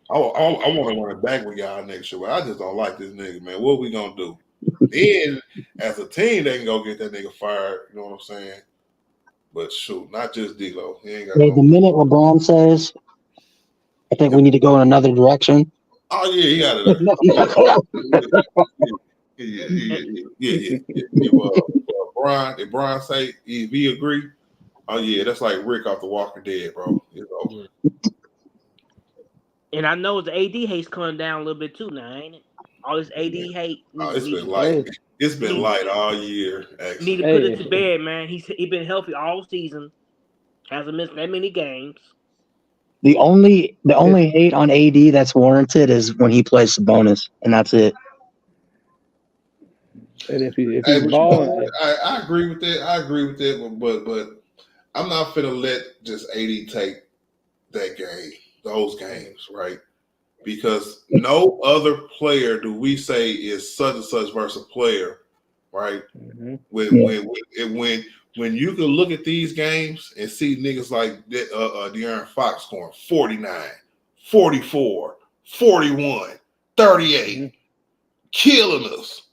I want to run it back with y'all next year, but I just don't like this nigga, man. What we gonna do? Then, as a team, they can go get that nigga fired. You know what I'm saying? But shoot, not just D'Lo. He ain't got the minute LeBron says, I think we need to go in another direction. Oh yeah, he got it. Yeah. If Brian say if he agree, oh yeah, that's like Rick off The Walking Dead, bro. It's over. And I know the AD hate's coming down a little bit too now, ain't it? All this AD hate. It's been light. It's been light all year. Actually. Need to put it to bed, man. He been healthy all season. Hasn't missed that many games. The only hate on AD that's warranted is when he plays Sabonis, and that's it. And if he's balling, I agree with that. But I'm not finna let just AD take those games, right? Because no other player do we say is such and such versus player, right? Mm-hmm. When you can look at these games and see niggas like De'Aaron Fox scoring 49, 44, 41, 38, mm-hmm. killing us,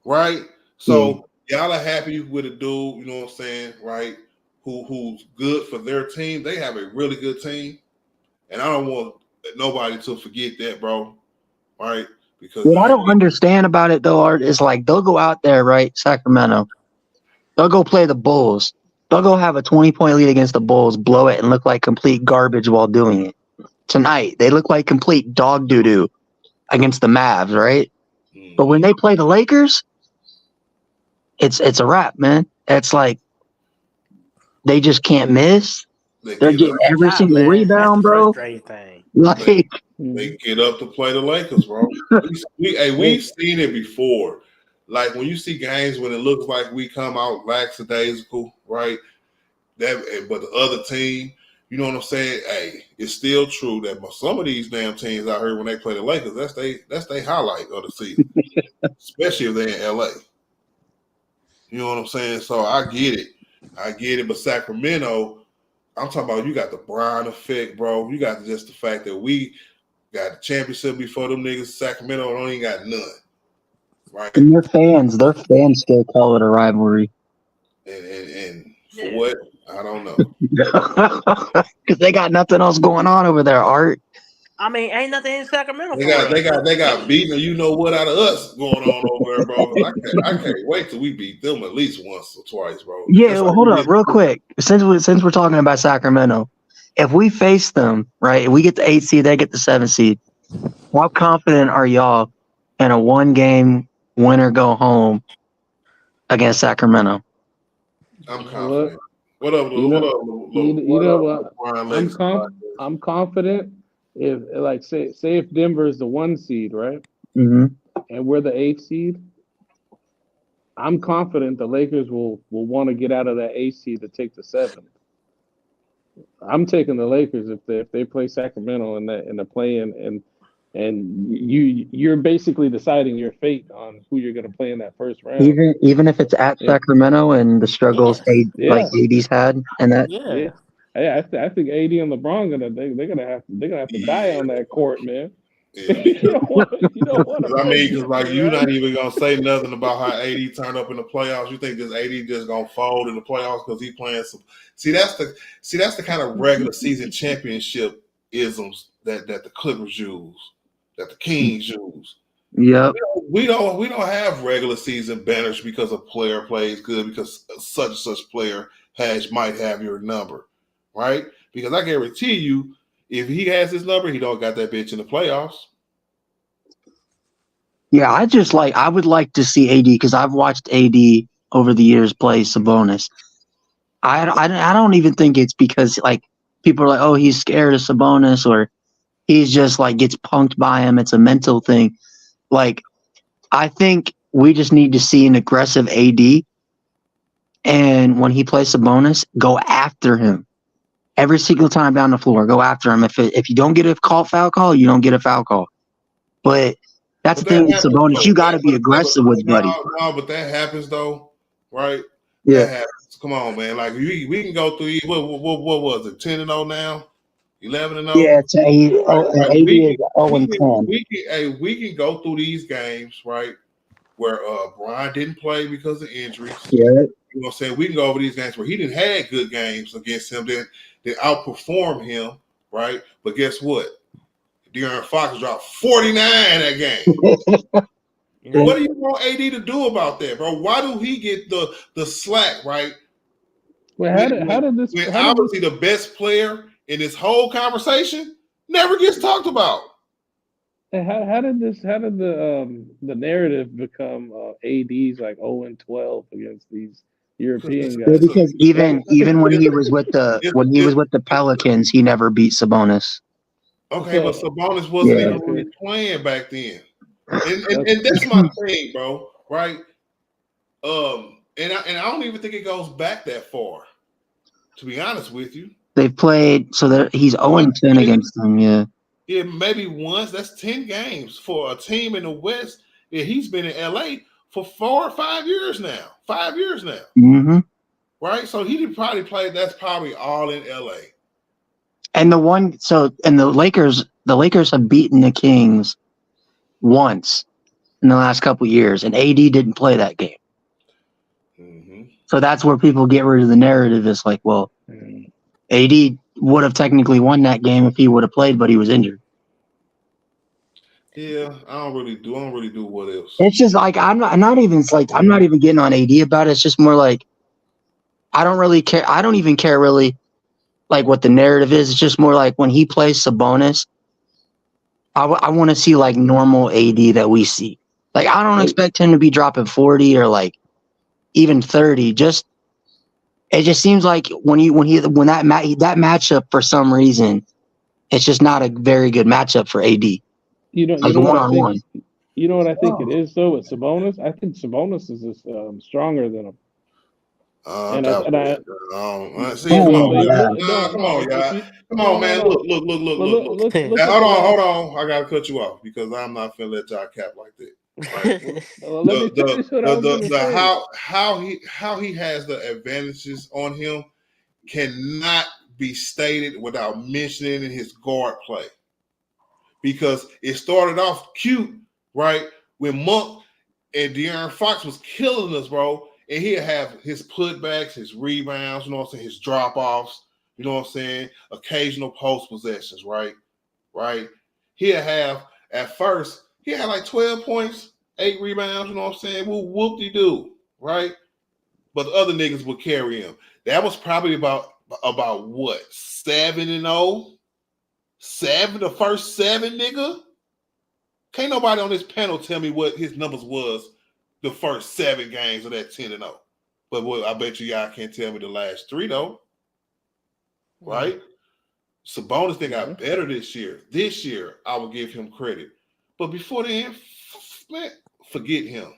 right? So y'all are happy with a dude, you know what I'm saying, right? Who's good for their team. They have a really good team. And I don't want nobody to forget that, bro. Right? Because what I don't understand about it though, Art, is like they'll go out there, right? Sacramento. They'll go play the Bulls. They'll go have a 20-point lead against the Bulls, blow it, and look like complete garbage while doing it. Tonight, they look like complete dog doo-doo against the Mavs, right? But when they play the Lakers, it's a wrap, man. It's like they just can't miss. They're getting every single rebound, bro. Like, They get up to play the Lakers, bro. We've seen it before. Like when you see games when it looks like we come out lackadaisical, right? But the other team, you know what I'm saying? Hey, it's still true that some of these damn teams out here when they play the Lakers, that's they highlight of the season, especially if they're in LA. You know what I'm saying? So I get it. But Sacramento, I'm talking about you got the Brian effect, bro. You got just the fact that we got the championship before them niggas. Sacramento don't even got none, right? and their fans still call it a rivalry. And for what? I don't know. Because they got nothing else going on over there, Art. I mean, ain't nothing in Sacramento. They got beaten. You know what out of us going on over there, bro? I can't wait till we beat them at least once or twice, bro. Yeah, well, hold up, real quick. Since we're talking about Sacramento, if we face them, right, if we get the 8 seed, they get the 7 seed. How confident are y'all in a 1-game winner go home against Sacramento? I'm confident. What up, You know what? I'm confident if, like, say if Denver is the 1 seed, right? Mm-hmm. And we're the 8th seed. I'm confident the Lakers will want to get out of that 8 seed to take the 7th. I'm taking the Lakers if they play Sacramento in the play-in, and you're basically deciding your fate on who you're going to play in that first round. Even if it's at Sacramento and the struggles like AD's had and that. Yeah. I think AD and LeBron they're gonna have to die on that court, man. Yeah. you don't want because like you're not even gonna say nothing about how AD turned up in the playoffs. You think this AD just gonna fold in the playoffs because he playing some? See, that's the kind of regular season championship isms that the Clippers use, that the Kings use. Yep. We don't have regular season banners because a player plays good because such and such player might have your number, right? Because I guarantee you, if he has his number, he don't got that bitch in the playoffs. Yeah, I would like to see AD because I've watched AD over the years play Sabonis. I don't even think it's because like people are like, oh, he's scared of Sabonis or he's just like gets punked by him. It's a mental thing. Like, I think we just need to see an aggressive AD, and when he plays Sabonis, go after him every single time down the floor. Go after him. If you don't get a foul call, you don't get a foul call. But that's the thing with Sabonis. You got to be aggressive with Buddy. No, but that happens though, right? Yeah. That happens. Come on, man. Like we can go through. What was it? 10-0 now. 11-0. Yeah, it's 8. AD is 0-10. We can go through these games, right? Where Brian didn't play because of injuries. Yeah. You know what I'm saying? We can go over these games where he didn't have good games against him, then outperform him, right? But guess what? De'Aaron Fox dropped 49 that game. What do you want AD to do about that, bro? Why do he get the slack, right? Well, obviously the best player in this whole conversation never gets talked about. How did the narrative become AD's like 0-12 against these European guys? Because even when he was with the Pelicans, he never beat Sabonis. Okay, but Sabonis wasn't even really playing back then, and that's my thing, bro. Right? And I don't even think it goes back that far. To be honest with you, they've played he's 0-10 against them. Yeah. Yeah, maybe once. That's 10 games for a team in the West. Yeah, he's been in LA for 4 or 5 years now. 5 years now. Mm-hmm. Right? So he did probably play. That's probably all in LA. And the Lakers have beaten the Kings once in the last couple of years, and AD didn't play that game. Mm-hmm. So that's where people get rid of the narrative. It's like, well, AD would have technically won that game if he would have played, but he was injured. Yeah, I don't really do what else. It's just like I'm not even getting on AD about it. It's just more like I don't really care. I don't even care really like what the narrative is. It's just more like when he plays Sabonis, I want to see like normal AD that we see. Like I don't expect him to be dropping 40 or like even 30. It just seems like when that matchup for some reason It's just not a very good matchup for AD. You Like know what I one-on-one. think. You know what I think it is though with Sabonis. I think Sabonis is stronger than him. I And doubt I that. See, but come but on, but y'all. no, Come on, if y'all. you Come no on, no man. no. Look. Look Now, at the hold last. on. I gotta cut you off because I'm not finna let y'all cap like that. Right? Let me finish what I was gonna say. How he has the advantages on him cannot be stated without mentioning his guard play. Because it started off cute, right? When Monk and De'Aaron Fox was killing us, bro. And he'd have his putbacks, his rebounds, you know what I'm saying, his drop-offs, you know what I'm saying, occasional post possessions, right? Right? He'd have, at first, he had like 12 points, 8 rebounds, you know what I'm saying? Well, whoop-de-doo, right? But the other niggas would carry him. That was probably about what? 7-0? The first 7, nigga? Can't nobody on this panel tell me what his numbers was the first 7 games of that 10-0. But I bet you y'all can't tell me the last 3 though. Right? Sabonis they got better this year. This year, I will give him credit. But before then, man, forget him.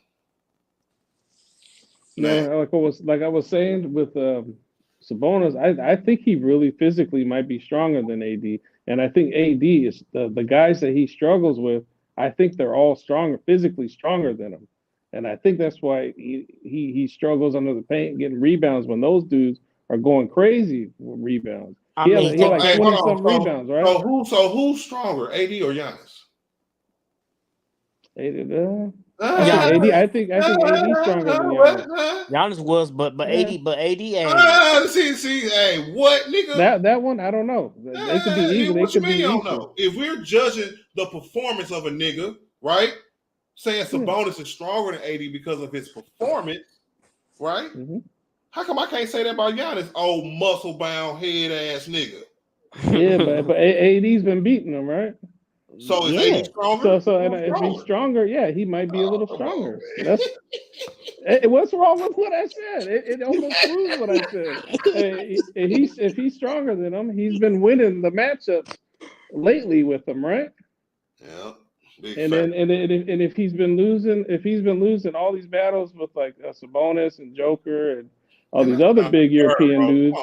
No, like I was saying with Sabonis, I think he really physically might be stronger than AD, and I think AD is the guys that he struggles with. I think they're all physically stronger than him, and I think that's why he struggles under the paint getting rebounds when those dudes are going crazy with rebounds. He had like 20-something rebounds, right? So who's stronger, AD or Giannis? I think AD's stronger than Giannis. Giannis was, but AD ain't. See, hey, what, nigga? That one, I don't know. They could be equal. They could be equal. If we're judging the performance of a nigga, right? Saying Sabonis is stronger than AD because of his performance, right? Mm-hmm. How come I can't say that about Giannis, old muscle-bound head-ass nigga? Yeah, but AD's been beating him, right? So is AD stronger? So if he's stronger, yeah, he might be a little stronger. What's wrong with what I said? It almost proves what I said. If he's stronger than him, he's been winning the matchups lately with him, right? Yeah. And if he's been losing all these battles with like Sabonis and Joker and all these other big European dudes,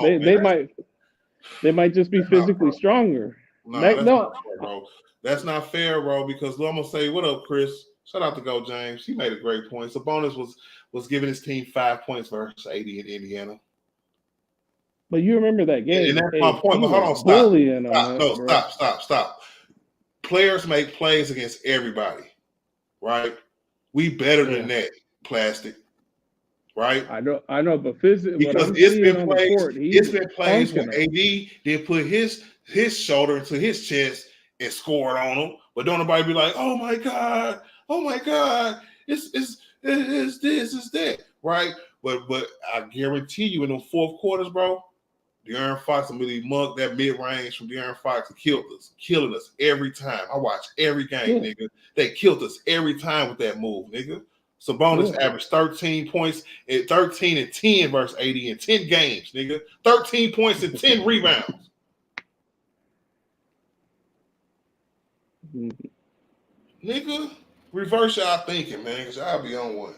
they might just be physically stronger. Not fair, bro. That's not fair, bro. Because I'm gonna say, what up, Chris? Shout out to Go James. He made a great point. Sabonis was giving his team 5 points versus 80 in Indiana. But you remember that game? And that's my point. But hold on, stop. Players make plays against everybody, right? We better than that, plastic. Right? I know, but physically, because it's been plays when AD did put his shoulder into his chest and scored on him, but don't nobody be like, oh my god, it's this, it's that, right? But I guarantee you in the fourth quarters, bro, De'Aaron Fox and Millie Monk, that mid-range from De'Aaron Fox killing us every time. I watch every game, nigga. They killed us every time with that move, nigga. Sabonis averaged 13 points and 13 and 10 versus 80 in 10 games, nigga. 13 points and 10 rebounds. Nigga, reverse y'all thinking, man, because y'all be on one.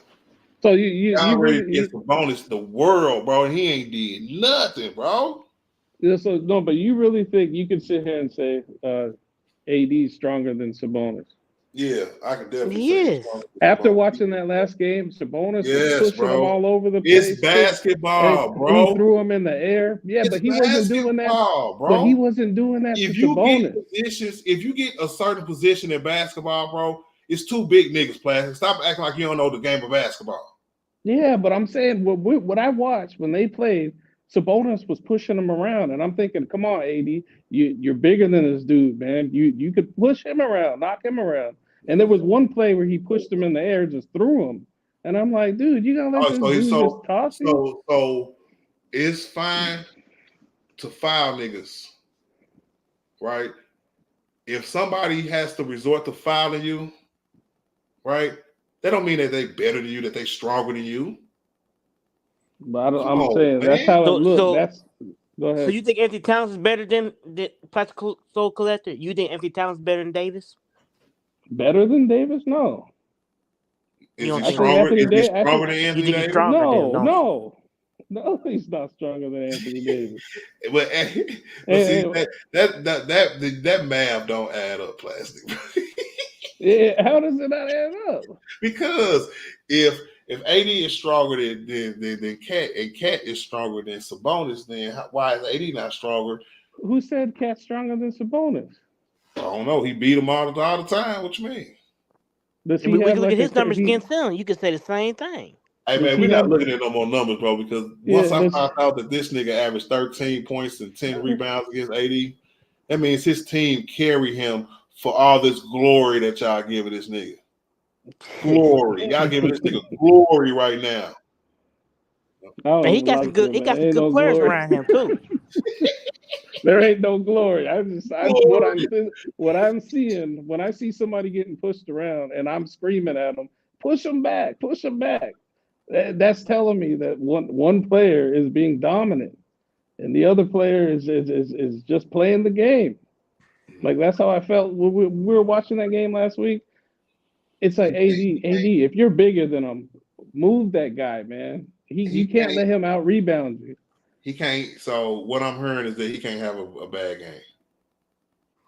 So you really get Sabonis the world, bro, and he ain't did nothing, bro. Yeah, so no, but you really think you could sit here and say AD's stronger than Sabonis? Yeah, I could definitely say after watching that last game, Sabonis was pushing him all over the place. It's basketball, bro. He threw him in the air. Yeah, but he wasn't doing that. Bro. But he wasn't doing that to Sabonis. If you get a certain position in basketball, bro, it's two big niggas playing. Stop acting like you don't know the game of basketball. Yeah, but I'm saying what I watched when they played, Sabonis was pushing him around, and I'm thinking, come on, AD, you're bigger than this dude, man. You could push him around, knock him around. And there was one play where he pushed him in the air, just threw him. And I'm like, dude, you gotta let this dude just toss you? So it's fine to foul niggas, right? If somebody has to resort to fouling you, right, that don't mean that they better than you, that they stronger than you. But I'm saying that's how it looks. Go So ahead. you think Anthony Towns is better than the Plastic Soul Collector? You think Anthony Towns is better than Davis? Better than Davis? No. You Is he don't I think think so? stronger? Anthony Is he Davis. stronger than You Anthony think he's Davis? stronger than, No, don't you? no, he's not stronger than Anthony Davis. But see Hey, that math don't add up, Plastic. yeah, how does it not add up? Because if AD is stronger than Cat and Cat is stronger than Sabonis, then why is AD not stronger? Who said Cat's stronger than Sabonis? I don't know. He beat him all the time. What you mean? Does And he we have can look like at his numbers he, against him. You could say the same thing. Hey does man, he we're not have looking at no more numbers, bro. Because once I does, found out that this nigga averaged 13 points and 10 rebounds against AD, that means his team carry him for all this glory that y'all giving this nigga. Glory, y'all giving this nigga glory right now. I don't And he even got like some good. him, He man. got some Ain't good no players glory. around him too. There ain't no glory. Glory. What I'm seeing when I see somebody getting pushed around and I'm screaming at them, push them back, push them back. That's telling me that one player is being dominant and the other player is just playing the game. Like that's how I felt when we were watching that game last week. It's like AD, if you're bigger than him, move that guy, man. You can't let him out rebound you. He can't. So what I'm hearing is that he can't have a bad game.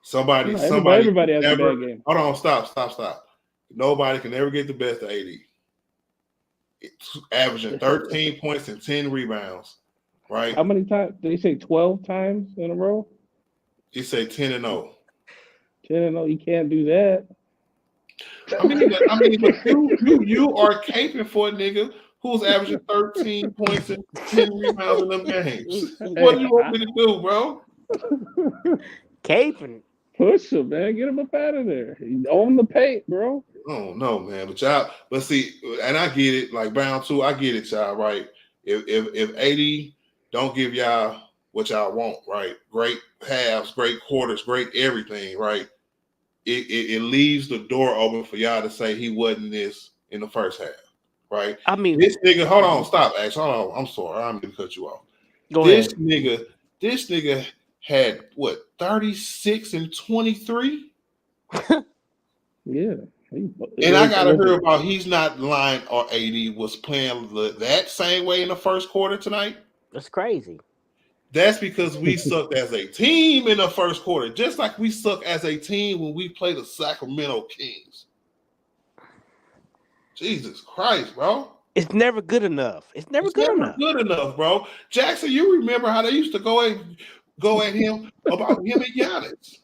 Somebody Everybody has never, a bad game. Hold on, stop. Nobody can ever get the best of AD. It's averaging 13 points and 10 rebounds, right? How many times? Did they say 12 times in a row? You say 10 and 0. 10 and 0, you can't do that. I mean, but you are caping for a nigga who's averaging 13 points and 10 rebounds in them games. What do you want me to do, bro? Caping. Push him, man. Get him up out of there. He's on the paint, bro. Oh no, man. But y'all, but see, and I get it, like Brown too, I get it, y'all, right? If 80 don't give y'all what y'all want, right? Great halves, great quarters, great everything, right? It leaves the door open for y'all to say he wasn't this in the first half, right? I mean, This nigga, hold on, stop, Ash. Hold on. I'm sorry, I'm gonna cut you off. go This ahead. nigga had what 36 and 23? Yeah. And I gotta hear about he's not lying or AD was playing that same way in the first quarter tonight. That's crazy. That's because we sucked as a team in the first quarter, just like we suck as a team when we play the Sacramento Kings. Jesus Christ, bro. It's never good enough. It's never good enough. Bro. Jackson, you remember how they used to go at him about him and Giannis.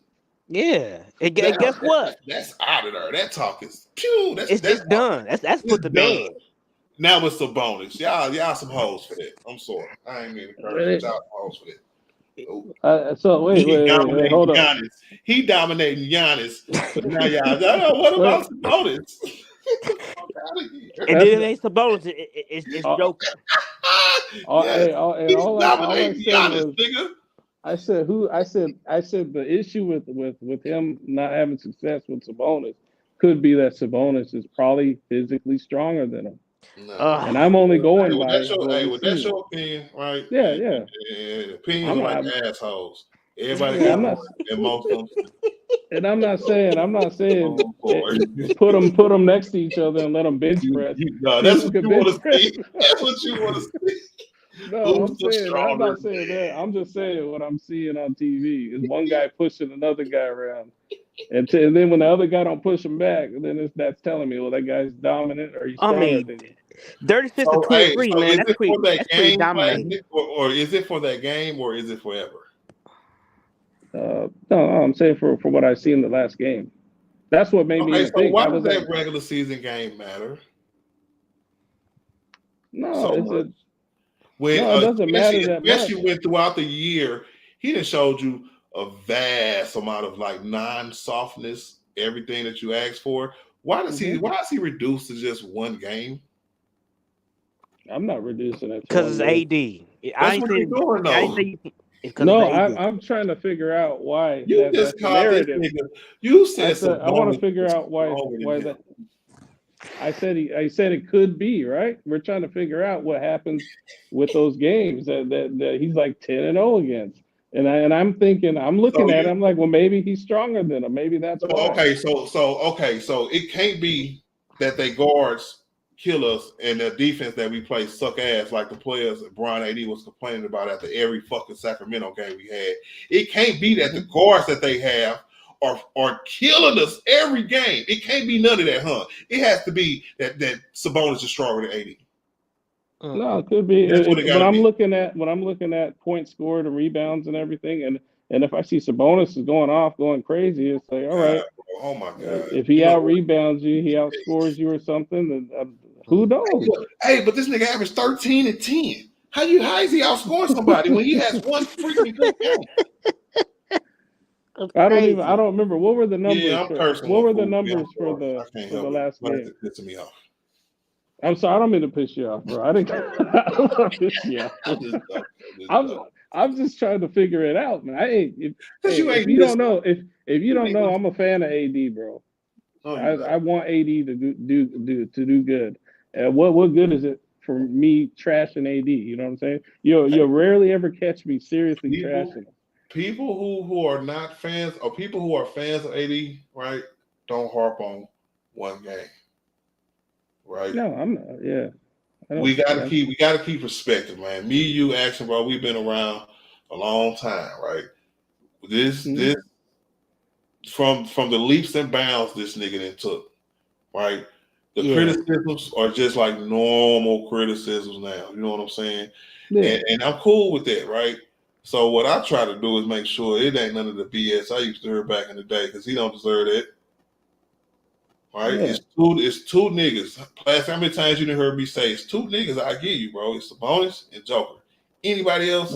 Yeah. And guess what? That's out of there. That talk is pew. That's done. That's put to bed. Now it's Sabonis. Y'all some hoes for that. I'm sorry. I ain't mean to curse. Y'all some hoes for that. So wait, hold on. Giannis. He dominating Giannis, but now y'all. What about Sabonis? And then they Sabonis. It's Joker. All I said Giannis, was, nigga. I said the issue with him not having success with Sabonis could be that Sabonis is probably physically stronger than him. And I'm only going by that's your opinion, right? Yeah. Opinions are like assholes. Everybody Yeah, got one, and most of them. And I'm not saying put them next to each other and let them bench press. No, that's what you want to see. That's what you want to see. No, I'm not saying that. I'm just saying what I'm seeing on TV is one guy pushing another guy around, and then when the other guy don't push him back, then that's telling me, well, that guy's dominant or he's stronger than you. 36 to 23, man. That's pretty dominating. Or is it for that game, or is it forever? No, I'm saying for what I see in the last game. That's what made me think. Why does that regular season game matter? No, it doesn't matter that much. Especially when throughout the year he done showed you a vast amount of like non-softness, everything that you asked for. Why is he reduced to just one game? I'm not reducing it because it's AD. That's what you're doing, though. No, I'm trying to figure out why. You just called this nigga. You said I want to figure out why that. I said it could be, right? We're trying to figure out what happens with those games that he's like 10-0 against. And I'm thinking, I'm looking at it, I'm like, well, maybe he's stronger than him. Maybe that's why. Okay, so it can't be that they guards kill us and the defense that we play suck ass like the players that Brian AD was complaining about after every fucking Sacramento game we had. It can't be that the guards that they have are killing us every game. It can't be none of that, huh? It has to be that Sabonis is stronger than AD. No, it could be. That's what it When gotta I'm be. looking at points scored and rebounds and everything, and if I see Sabonis is going crazy, it's like, all right, Oh my god! if he out rebounds you, he outscores you or something, then who knows? Hey, but this nigga averaged 13 and 10. How is he outscoring somebody when he has one freaking good game? I don't remember what were the numbers. Yeah, I'm cursing. What were the numbers for the last game? Pissing me off. I'm sorry, I don't mean to piss you off, bro. I don't want to piss you off. I'm just trying to figure it out, man. If you don't know, I'm a fan of AD, bro. I want AD to do good. And what good is it for me trashing AD? You know what I'm saying? You'll rarely ever catch me seriously trashing him. People who are not fans, or people who are fans of AD, right, don't harp on one game. Right? No, I'm not. Yeah. We gotta keep perspective, man. Me, you, Action, bro, we've been around a long time, right? This from the leaps and bounds this nigga then took, right? The criticisms are just like normal criticisms now. You know what I'm saying? Yeah. And I'm cool with that, right? So what I try to do is make sure it ain't none of the BS I used to hear back in the day, because he don't deserve it. Right? Yeah. It's two niggas. Last how many times you done heard me say it's two niggas I give you, bro. It's Sabonis and Joker. Anybody else?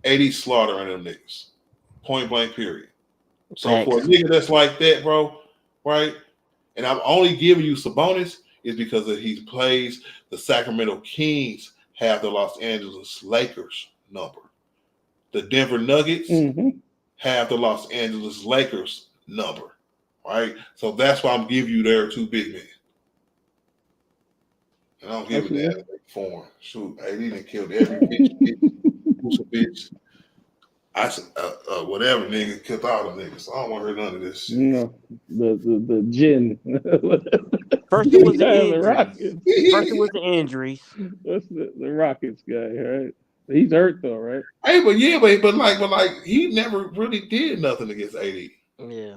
AD slaughtering them niggas. Point blank, period. So for a nigga that's like that, bro, right? And I'm only giving you Sabonis is because he plays the Sacramento Kings have the Los Angeles Lakers number. The Denver Nuggets have the Los Angeles Lakers number. Right? So that's why I'm giving you their two big men. And I don't give a damn form. Shoot, AD done killed every bitch. I said, whatever nigga, killed all the niggas. So I don't want to hear none of this shit. No, the gin. First it was the injuries. First it was the injuries. That's the Rockets guy, right? He's hurt though, right? Hey, but like he never really did nothing against AD. Yeah.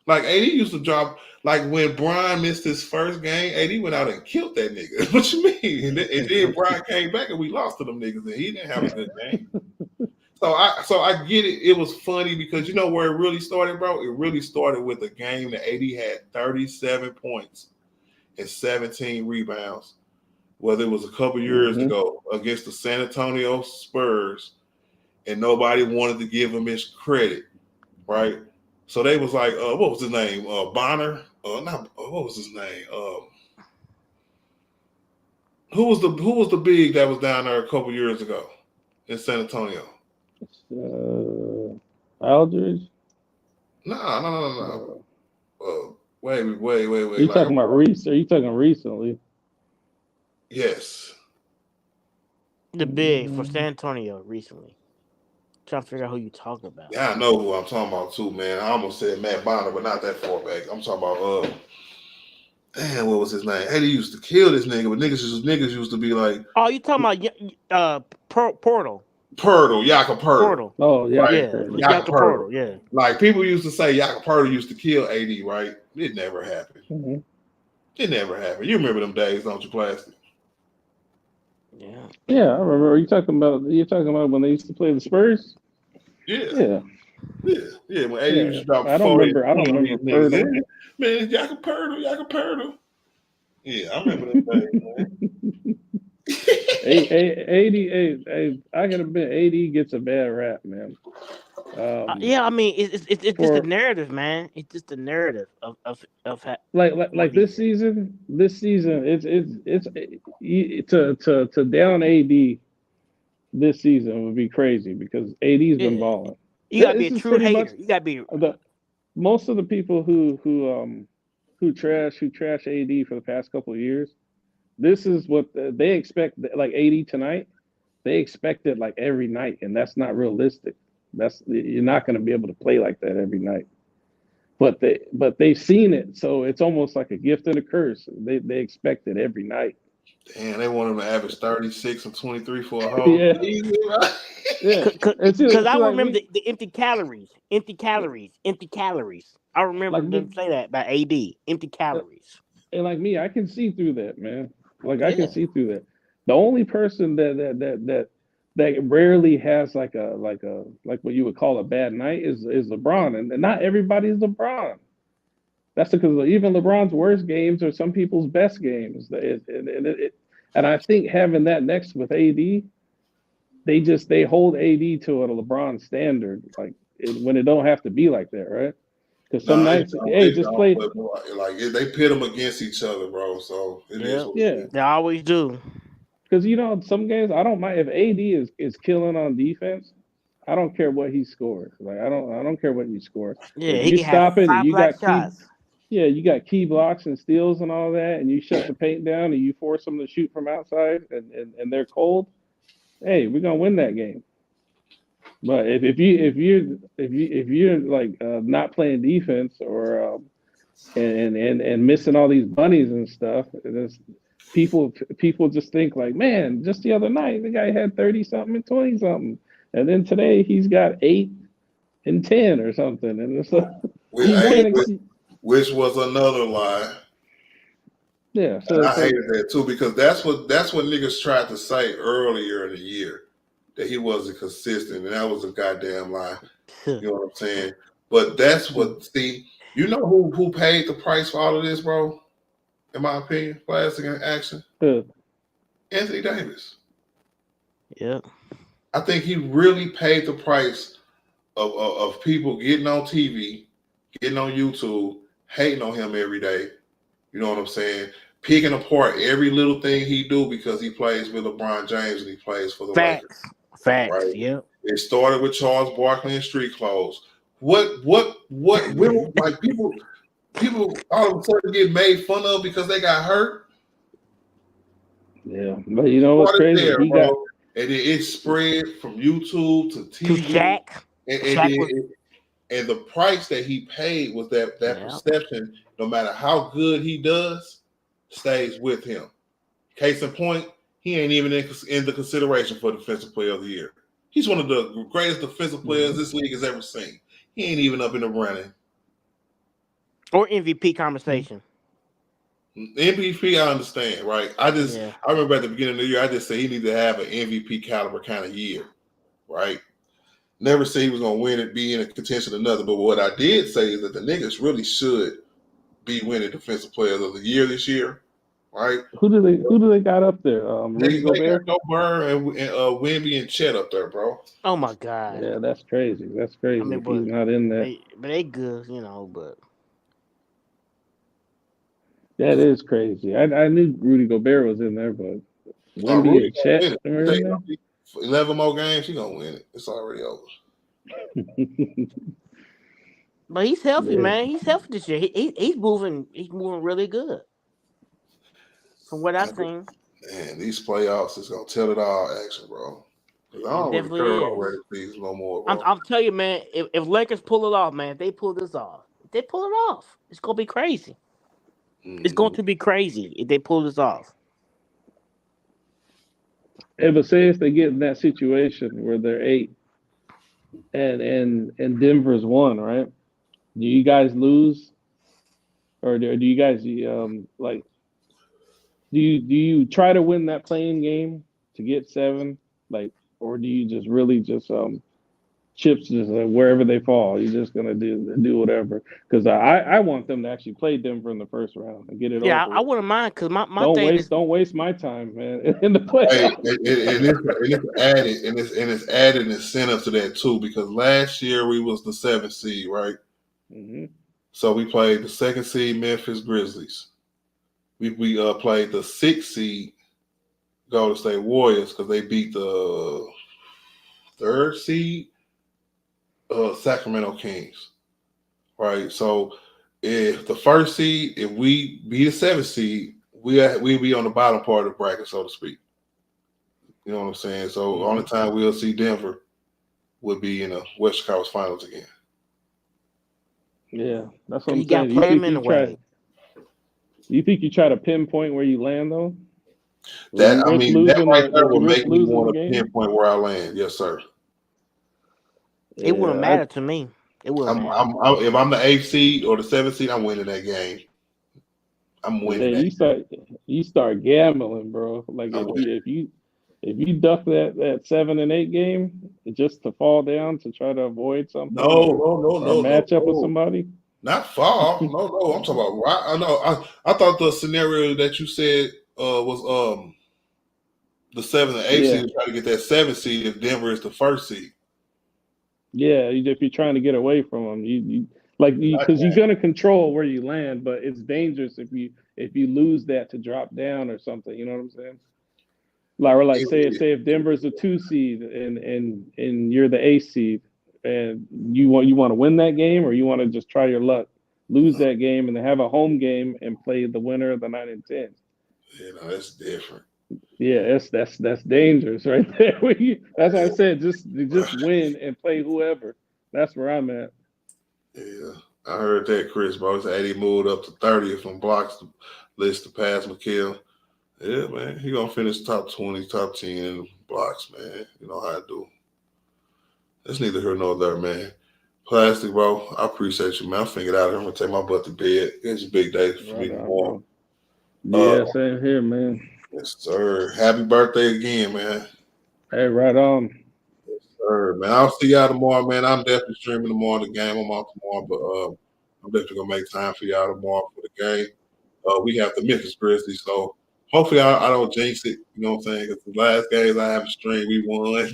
Like AD used to drop, like when Brian missed his first game, AD went out and killed that nigga. What you mean? And then Brian came back and we lost to them niggas, and he didn't have a good game. So I get it. It was funny because you know where it really started, bro? It really started with a game that AD had 37 points and 17 rebounds, whether it was a couple years ago against the San Antonio Spurs, and nobody wanted to give him his credit, right? So they was like, what was his name? Bonner? What was his name? Who was the big that was down there a couple years ago in San Antonio? Aldridge? No. Wait. You talking about Reese? Are you talking recently? Yes. The big for San Antonio recently. Trying to figure out who you talking about. Yeah, I know who I'm talking about too, man. I almost said Matt Bonner, but not that far back. I'm talking about damn, what was his name? Hey, he used to kill this nigga, but niggas used to be like, oh, you talking about Portal? Jakob Poeltl. Oh yeah, right? Jakob Poeltl. Yeah. Like people used to say Jakob Poeltl used to kill AD, right? It never happened. It never happened. You remember them days, don't you, Plastic? Yeah. Yeah, I remember. Are you talking about when they used to play the Spurs? Yeah. When AD used to drop I don't remember Poeltl. Man, Jakob Poeltl. Yeah, I remember them days, man. I can admit, AD gets a bad rap, man. Yeah, I mean, it's just the narrative, man. It's just the narrative of like this season. It's to down AD this season would be crazy because AD's been balling. You gotta be a true hater. You gotta be most of the people who who trash AD for the past couple of years. This is what they expect. Like AD tonight, they expect it like every night, and that's not realistic. You're not going to be able to play like that every night. But they've seen it, so it's almost like a gift and a curse. They expect it every night. Damn, they want him to average 36 and 23 for a whole Yeah. season, right? Yeah, Because I like remember the empty calories. I remember Like them me- say that about AD, empty calories. and like me, I can see through that, man. Like I Yeah. can see through that. The only person that rarely has like what you would call a bad night is LeBron, and not everybody's LeBron. That's because even LeBron's worst games are some people's best games. And I think having that next with AD, they hold AD to a LeBron standard, like when it don't have to be like that, right? Because some No, nights, hey, just play. like they pit them against each other, bro. So it is what it Yeah, is. They always do. because some games I don't mind if AD is killing on defense. I don't care what he scores. Like I don't care what he scores. Yeah, If he you can have stop it and 5 you black got shots. you got key blocks and steals and all that, and you shut the paint down and you force them to shoot from outside and they're cold. Hey, we're gonna win that game. But if you're like not playing defense or and missing all these bunnies and stuff, people just think like, man, just the other night the guy had 30 something and 20 something, and then today he's got 8 and 10 or something, and it's like, Which was another lie. Yeah, so and I hated that too because that's what niggas tried to say earlier in the year that he wasn't consistent, and that was a goddamn lie. You know what I'm saying? But that's what you know who paid the price for all of this, bro? In my opinion, plastic in action. Anthony Davis. Yep. I think he really paid the price of people getting on TV, getting on YouTube, hating on him every day. You know what I'm saying? Picking apart every little thing he do because he plays with LeBron James and he plays for the Lakers. Facts. Right? Yep. It started with Charles Barkley and street clothes. What like people all of a sudden get made fun of because they got hurt? Yeah, but you know what's crazy? There, bro. And it spread from YouTube to TV. To Shaq. And the price that he paid was that perception, no matter how good he does, stays with him. Case in point, he ain't even in the consideration for Defensive Player of the Year. He's one of the greatest defensive players this league has ever seen. He ain't even up in the running. Or MVP conversation. MVP, I understand, right? I remember at the beginning of the year, I just said he needed to have an MVP caliber kind of year, right? Never said he was going to win it, be in a contention or nothing. But what I did say is that the niggas really should be winning Defensive Players of the Year this year, right? Who do they got up there? Rudy Gobert? They got Gobert and Wemby and Chet up there, bro. Oh my God. Yeah, that's crazy. That's crazy. I mean, if he's not in there. But they good, but that is crazy. I knew Rudy Gobert was in there, but Wemby and Chet are in there. 11 more games, he's gonna win it. It's already over. But he's healthy, man. He's healthy this year. He's moving. He's moving really good. From what I've seen. Man, these playoffs is gonna tell it all, action, bro. I don't really care about regular season no more, bro. I'm telling you, man. If Lakers pull it off, man, if they pull this off, it's gonna be crazy. It's going to be crazy if they pull this off. Yeah, but say if they get in that situation where they're 8 and Denver's 1, right? Do you guys lose, or do you guys like? Do you try to win that playing game to get 7, like, or do you just really just chips just wherever they fall? You're just gonna do whatever, because I want them to actually play Denver in the first round and get it over. Yeah, I wouldn't mind, because my don't waste my time, man, in the playoffs. It's added incentive to that too, because last year we was the 7th seed, right? Mm-hmm. So we played the 2nd seed Memphis Grizzlies. We played the 6th seed Golden State Warriors because they beat the 3rd seed Sacramento Kings, right? So if the first seed, if we be the 7th seed, we be on the bottom part of the bracket, so to speak. You know what I'm saying? So the only time we'll see Denver would be in the Western Conference Finals again. Yeah, that's what And I'm you got saying. to play them in a way. You think you try to pinpoint where you land though? That right there Would you will risk make me losing the want to game? pinpoint where I land. Yes, sir. It wouldn't matter to me. It wouldn't matter. If I'm the 8th seed or the 7th seed, I'm winning that game. I'm winning that. You start gambling, bro. Like if you duck that 7 and 8 game just to fall down to try to avoid something, or match up with somebody. Not fall. No. I'm talking about right. I know. I thought the scenario that you said was the 7th and 8th seed to try to get that 7th seed if Denver is the 1st seed. Yeah, if you're trying to get away from them, because you're gonna control where you land, but it's dangerous if you lose that to drop down or something. You know what I'm saying? Like say if Denver's the 2 seed and you're the 8th seed, and you want to win that game, or you want to just try your luck, lose that game, and then have a home game and play the winner of the 9 and 10. That's different. Yeah, that's dangerous right there. That's why I said just win and play whoever. That's where I'm at. Yeah, I heard that Chris bro said he moved up to 30th on blocks to list to pass McHale. Yeah, man, he gonna finish top 20, top 10 in blocks, man. You know how I do. That's neither here nor there, man. Plastic, bro. I appreciate you, man. I figured out I'm gonna take my butt to bed. It's a big day for me tomorrow. Yeah, same here, man. Yes, sir. Happy birthday again, man. Hey, right on. Yes, sir, man. I'll see y'all tomorrow, man. I'm definitely streaming tomorrow the game. I'm off tomorrow, but I'm definitely gonna make time for y'all tomorrow for the game. We have the Memphis Grizzlies, so hopefully I don't jinx it. You know what I'm saying? Because the last games I have streamed, we won.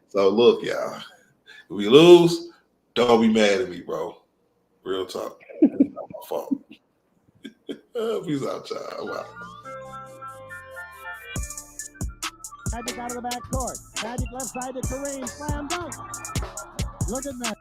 So look, y'all. If we lose, don't be mad at me, bro. Real talk. It's not my fault. Peace out, y'all. Wow. Magic out of the backcourt. Magic left side to Kareem. Slam dunk. Look at that.